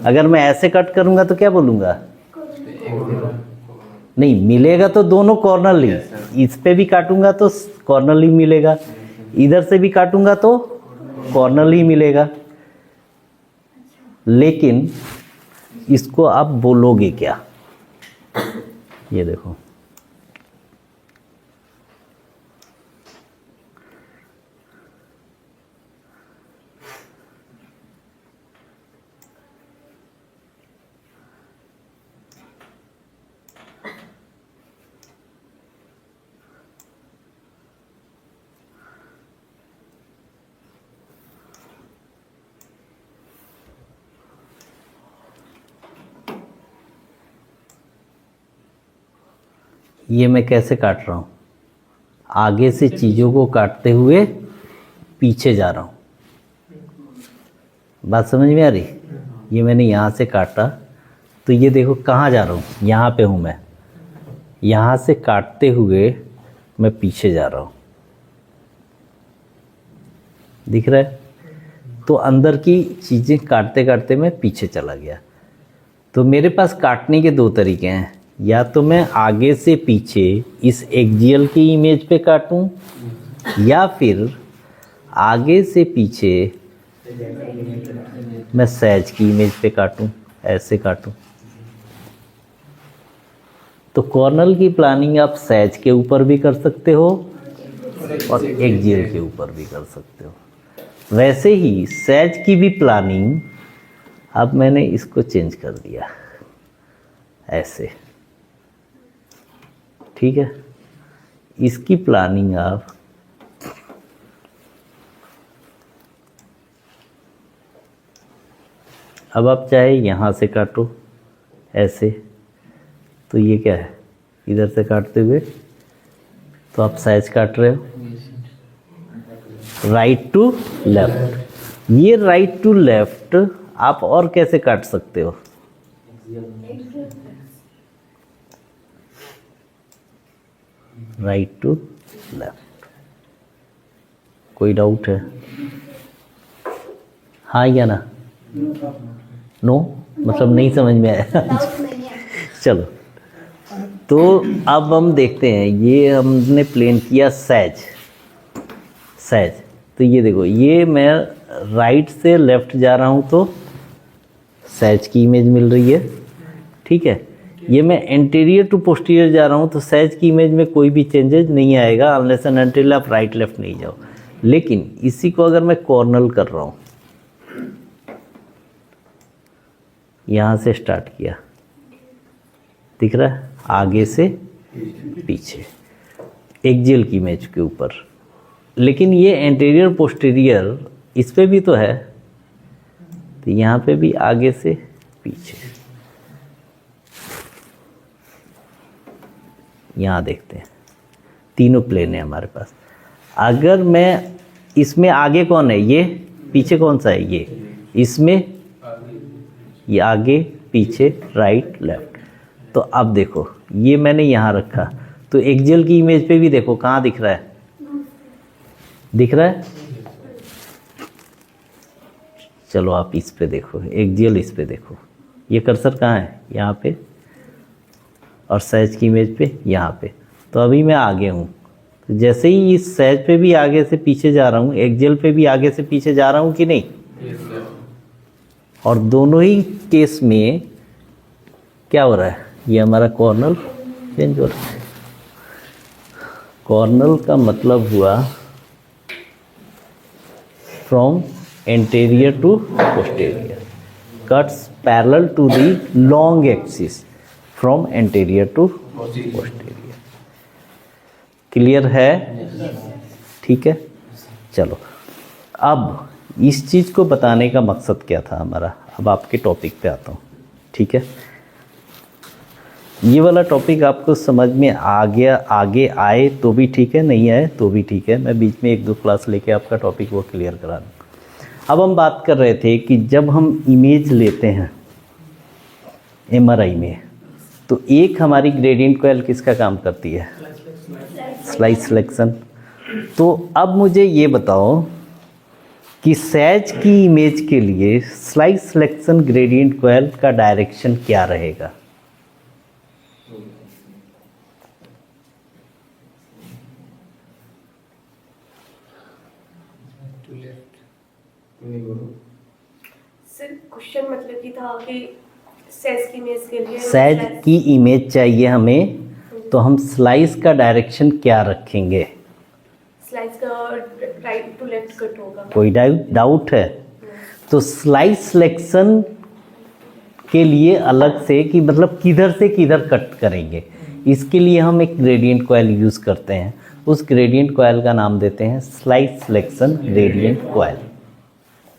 अगर मैं ऐसे कट करूंगा तो क्या बोलूंगा, नहीं मिलेगा तो दोनों कॉर्नर ही। इस पे भी काटूंगा तो कॉर्नर ही मिलेगा, इधर से भी काटूंगा तो कॉर्नर ही मिलेगा। लेकिन इसको आप बोलोगे क्या, ये देखो ये मैं कैसे काट रहा हूँ, आगे से चीज़ों को काटते हुए पीछे जा रहा हूँ। बात समझ में आ रही? ये मैंने यहाँ से काटा तो ये देखो कहाँ जा रहा हूँ, यहाँ पे हूँ मैं। यहाँ से काटते हुए मैं पीछे जा रहा हूँ, दिख रहा है? तो अंदर की चीज़ें काटते काटते मैं पीछे चला गया। तो मेरे पास काटने के दो तरीके हैं, या तो मैं आगे से पीछे इस एक्सियल की इमेज पे काटूं, या फिर आगे से पीछे मैं सहज की इमेज पे काटूं, ऐसे काटूं। तो कॉर्नल की प्लानिंग आप सहज के ऊपर भी कर सकते हो और एक्सियल के ऊपर भी कर सकते हो। वैसे ही सहज की भी प्लानिंग, अब मैंने इसको चेंज कर दिया ऐसे, ठीक है? इसकी प्लानिंग आप अब आप चाहे यहाँ से काटो ऐसे, तो ये क्या है, इधर से काटते हुए तो आप साइज काट रहे हो राइट टू लेफ्ट। ये राइट टू लेफ्ट आप और कैसे काट सकते हो? Right to left. कोई डाउट है? हाँ या ना? नो मतलब नहीं समझ में आया? डाउट नहीं है। चलो, तो अब हम देखते हैं। ये हमने प्लेन किया सहज। तो ये देखो, ये मैं राइट से लेफ्ट जा रहा हूँ तो सहज की इमेज मिल रही है, ठीक है? ये मैं एंटीरियर टू पोस्टीरियर जा रहा हूँ तो सहज की इमेज में कोई भी चेंजेस नहीं आएगा अनलेस एंड अनटिल आप राइट लेफ्ट नहीं जाओ। लेकिन इसी को अगर मैं कॉर्नल कर रहा हूँ, यहाँ से स्टार्ट किया, दिख रहा है? आगे से पीछे एक्सियल की इमेज के ऊपर, लेकिन ये एंटीरियर पोस्टीरियर इस पे भी तो है, तो यहाँ पे भी आगे से पीछे। यहाँ देखते हैं, तीनों प्लेन है हमारे पास। अगर मैं इसमें आगे कौन है, ये पीछे कौन सा है, ये इसमें, ये आगे पीछे राइट लेफ्ट। तो अब देखो, ये मैंने यहाँ रखा तो एक्सियल की इमेज पे भी देखो कहाँ दिख रहा है, दिख रहा है? चलो आप इस पे देखो, एक्सियल इस पे देखो, ये कर्सर कहाँ है, यहाँ पे, और सहज की इमेज पे यहाँ पे। तो अभी मैं आगे हूँ, तो जैसे ही इस सहज पे भी आगे से पीछे जा रहा हूँ, एक्सियल पे भी आगे से पीछे जा रहा हूँ कि नहीं? और दोनों ही केस में क्या हो रहा है, ये हमारा कॉर्नल चेंज हो रहा है। कॉर्नल का मतलब हुआ from anterior to posterior, cuts parallel to the long axis from anterior to posterior. Clear है? ठीक है, चलो अब इस चीज़ को बताने का मकसद क्या था हमारा। अब आपके टॉपिक पे आता हूँ, ठीक है? ये वाला टॉपिक आपको समझ में आ गया, आगे आए तो भी ठीक है, नहीं आए तो भी ठीक है, मैं बीच में एक दो क्लास लेके आपका टॉपिक वो क्लियर करा दूँ। अब हम बात कर रहे थे कि जब हम इमेज लेते हैं एमआरआई में, तो एक हमारी ग्रेडियंट कॉइल किसका काम करती है? Slice selection. तो अब मुझे ये बताओ कि सहज की इमेज के लिए स्लाइस सिलेक्शन ग्रेडियंट कॉइल का डायरेक्शन क्या रहेगा? सर क्वेश्चन मतलब कि था कि सहज की इमेज के लिए सहज की इमेज चाहिए हमें, तो हम स्लाइस का डायरेक्शन क्या रखेंगे? स्लाइस का राइट टू लेफ्ट कट होगा। कोई डाउट है? तो स्लाइस सिलेक्शन के लिए अलग से कि मतलब किधर से किधर कट करेंगे, इसके लिए हम एक ग्रेडियंट कॉइल यूज़ करते हैं। उस ग्रेडियंट कॉइल का नाम देते हैं slice selection gradient coil.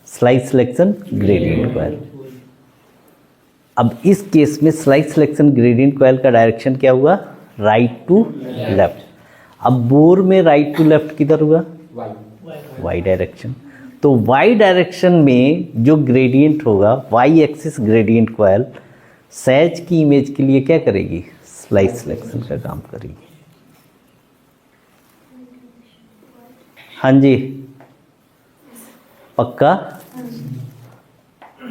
Slice selection gradient coil. अब इस केस में स्लाइस सिलेक्शन ग्रेडियंट कॉइल का डायरेक्शन क्या हुआ? Right to left. अब बोर में राइट टू लेफ्ट किधर हुआ? Y direction. तो वाई डायरेक्शन में जो ग्रेडियंट होगा, वाई एक्सिस ग्रेडियंट कॉइल सैज की इमेज के लिए क्या करेगी? स्लाइस सिलेक्शन का काम करेगी। हाँ जी, पक्का?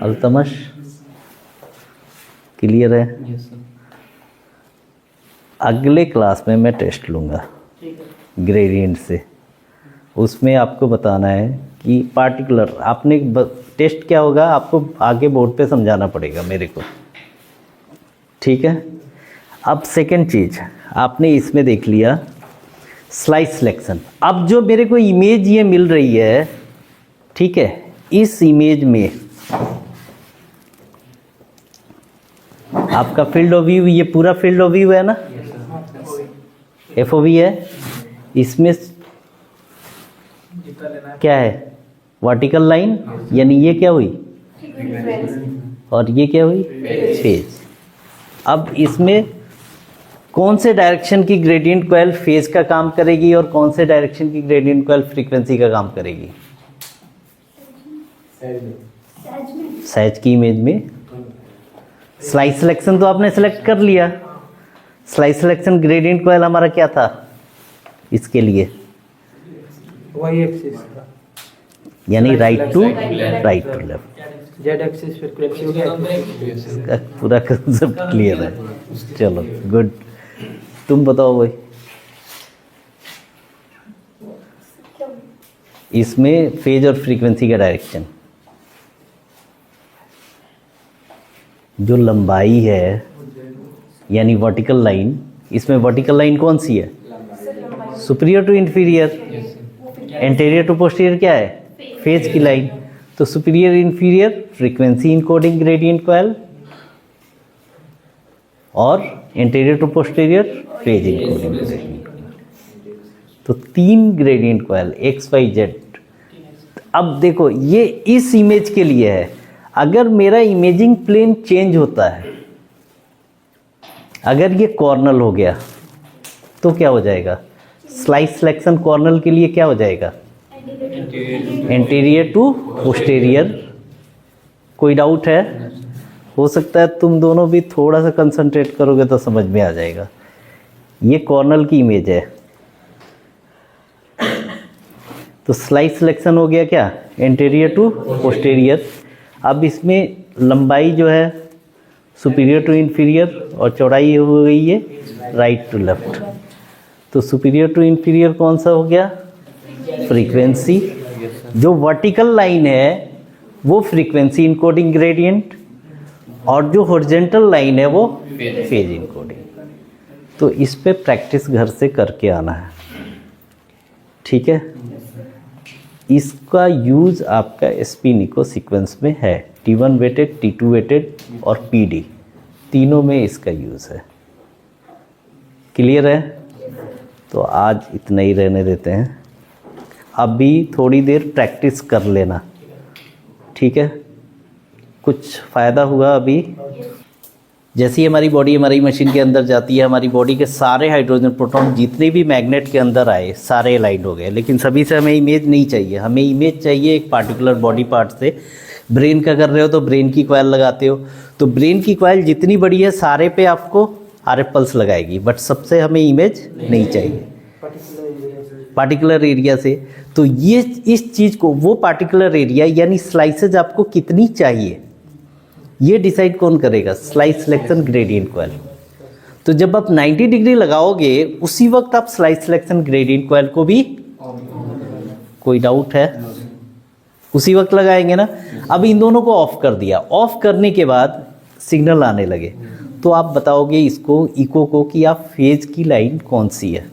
अल्तमश क्लियर है? अगले क्लास में मैं टेस्ट लूँगा ग्रेडियंट से, उसमें आपको बताना है कि पार्टिकुलर आपने टेस्ट क्या होगा, आपको आगे बोर्ड पे समझाना पड़ेगा मेरे को, ठीक है? अब सेकंड चीज़ आपने इसमें देख लिया स्लाइस सिलेक्शन। अब जो मेरे को इमेज ये मिल रही है, ठीक है, इस इमेज में आपका फील्ड ऑफ व्यू, ये पूरा फील्ड ऑफ व्यू है ना, FOV है। इसमें क्या है? वर्टिकल लाइन, यानी ये क्या हुई और ये क्या हुई? फेज। अब इसमें कौन से डायरेक्शन की ग्रेडियंट कॉइल फेज का काम करेगी और कौन से डायरेक्शन की ग्रेडियंट कॉइल फ्रीक्वेंसी का काम करेगी? सैज की इमेज में स्लाइस सिलेक्शन तो आपने सेलेक्ट कर लिया। स्लाइस सिलेक्शन ग्रेडियंट कॉइल हमारा क्या था इसके लिए? वाई एक्सिस, यानी right to left. Z axis frequency हो गया। पूरा कंसेप्ट क्लियर है, चलो गुड। तुम बताओ भाई, इसमें फेज और फ्रीक्वेंसी का डायरेक्शन, जो लंबाई है यानी वर्टिकल लाइन, इसमें वर्टिकल लाइन कौन सी है? Superior to inferior. Anterior to posterior क्या है? फेज की लाइन। तो superior inferior frequency encoding gradient coil और anterior to posterior phase encoding gradient. तो 3 gradient coil X Y Z. अब देखो ये इस इमेज के लिए है। अगर मेरा इमेजिंग प्लेन चेंज होता है, अगर ये कॉर्नल हो गया तो क्या हो जाएगा? स्लाइस सिलेक्शन कॉर्नल के लिए क्या हो जाएगा? Anterior to posterior. कोई डाउट है? हो सकता है तुम दोनों भी थोड़ा सा कंसंट्रेट करोगे तो समझ में आ जाएगा। ये कॉर्नल की इमेज है, तो स्लाइस सिलेक्शन हो गया क्या? Anterior to posterior. अब इसमें लंबाई जो है सुपीरियर टू इंफीरियर और चौड़ाई हो गई है राइट टू लेफ्ट। तो सुपीरियर टू इंफीरियर कौन सा हो गया? फ्रीक्वेंसी। जो वर्टिकल लाइन है वो फ्रीक्वेंसी इनकोडिंग ग्रेडियंट और जो हॉरिजॉन्टल लाइन है वो फेज इनकोडिंग। तो इस पे प्रैक्टिस घर से करके आना है, ठीक है? इसका यूज़ आपका SP निको सीक्वेंस में है। T1 वेटेड, T2 वेटेड और PD तीनों में इसका यूज़ है। क्लियर है? तो आज इतना ही रहने देते हैं। अभी थोड़ी देर प्रैक्टिस कर लेना, ठीक है? कुछ फ़ायदा हुआ अभी? जैसे ही हमारी बॉडी हमारी मशीन के अंदर जाती है, हमारी बॉडी के सारे हाइड्रोजन प्रोटॉन जितने भी मैग्नेट के अंदर आए सारे अलाइंड हो गए, लेकिन सभी से हमें इमेज नहीं चाहिए। हमें इमेज चाहिए एक पार्टिकुलर बॉडी पार्ट से। ब्रेन का कर रहे हो तो ब्रेन की कॉइल लगाते हो, तो ब्रेन की कॉइल जितनी बड़ी है सारे पे आपको RF पल्स लगाएगी, बट सबसे हमें इमेज नहीं चाहिए पार्टिकुलर एरिया से। तो ये इस चीज़ को, वो पार्टिकुलर एरिया यानी स्लाइसेज आपको कितनी चाहिए ये डिसाइड कौन करेगा? Slice selection gradient coil. तो जब आप 90 डिग्री लगाओगे उसी वक्त आप स्लाइस सिलेक्शन ग्रेडियंट कॉइल को भी, कोई डाउट है? उसी वक्त लगाएंगे ना। अब इन दोनों को ऑफ कर दिया, ऑफ करने के बाद सिग्नल आने लगे, तो आप बताओगे इसको इको को कि आप फेज की लाइन कौन सी है?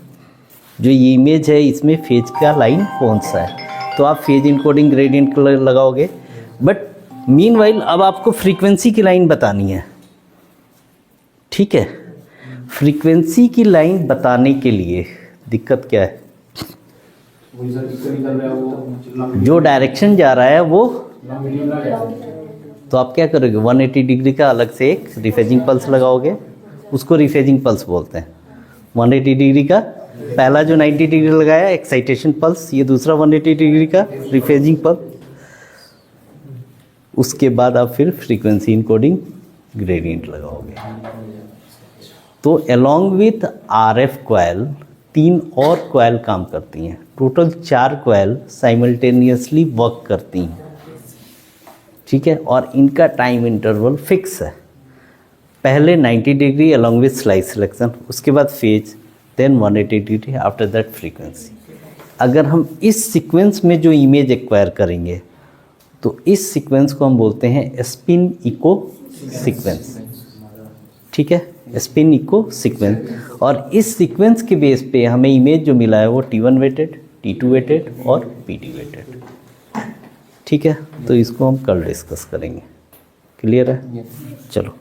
जो ये इमेज है इसमें फेज का लाइन कौन सा है? तो आप फेज इनकोडिंग ग्रेडियंट लगाओगे। बट मीनवाइल अब आपको फ्रीक्वेंसी की लाइन बतानी है, ठीक है? फ्रीक्वेंसी की लाइन बताने के लिए दिक्कत क्या है? जो डायरेक्शन जा रहा है वो, तो आप क्या करोगे? 180 डिग्री का अलग से एक रिफेजिंग पल्स लगाओगे, उसको रिफेजिंग पल्स बोलते हैं। 180 डिग्री का पहला जो 90 डिग्री लगाया एक्साइटेशन पल्स, ये दूसरा 180 डिग्री का रिफेजिंग पल्स। उसके बाद आप फिर फ्रीक्वेंसी इनकोडिंग ग्रेडियंट लगाओगे। तो अलोंग विथ आरएफ कॉइल 3 और कॉइल काम करती हैं, टोटल 4 कॉइल साइमल्टेनियसली वर्क करती हैं, ठीक है। और इनका टाइम इंटरवल फिक्स है, पहले 90 degree along with slice selection, उसके बाद phase, then 180 degree, after that frequency. अगर हम इस सीक्वेंस में जो इमेज एक्वायर करेंगे तो इस सीक्वेंस को हम बोलते हैं स्पिन इको सीक्वेंस, ठीक है, स्पिन इको सीक्वेंस। और इस सीक्वेंस के बेस पे हमें इमेज जो मिला है वो T1 वेटेड, T2 वेटेड और PD वेटेड, ठीक है। तो इसको हम कल डिस्कस करेंगे। क्लियर है? चलो।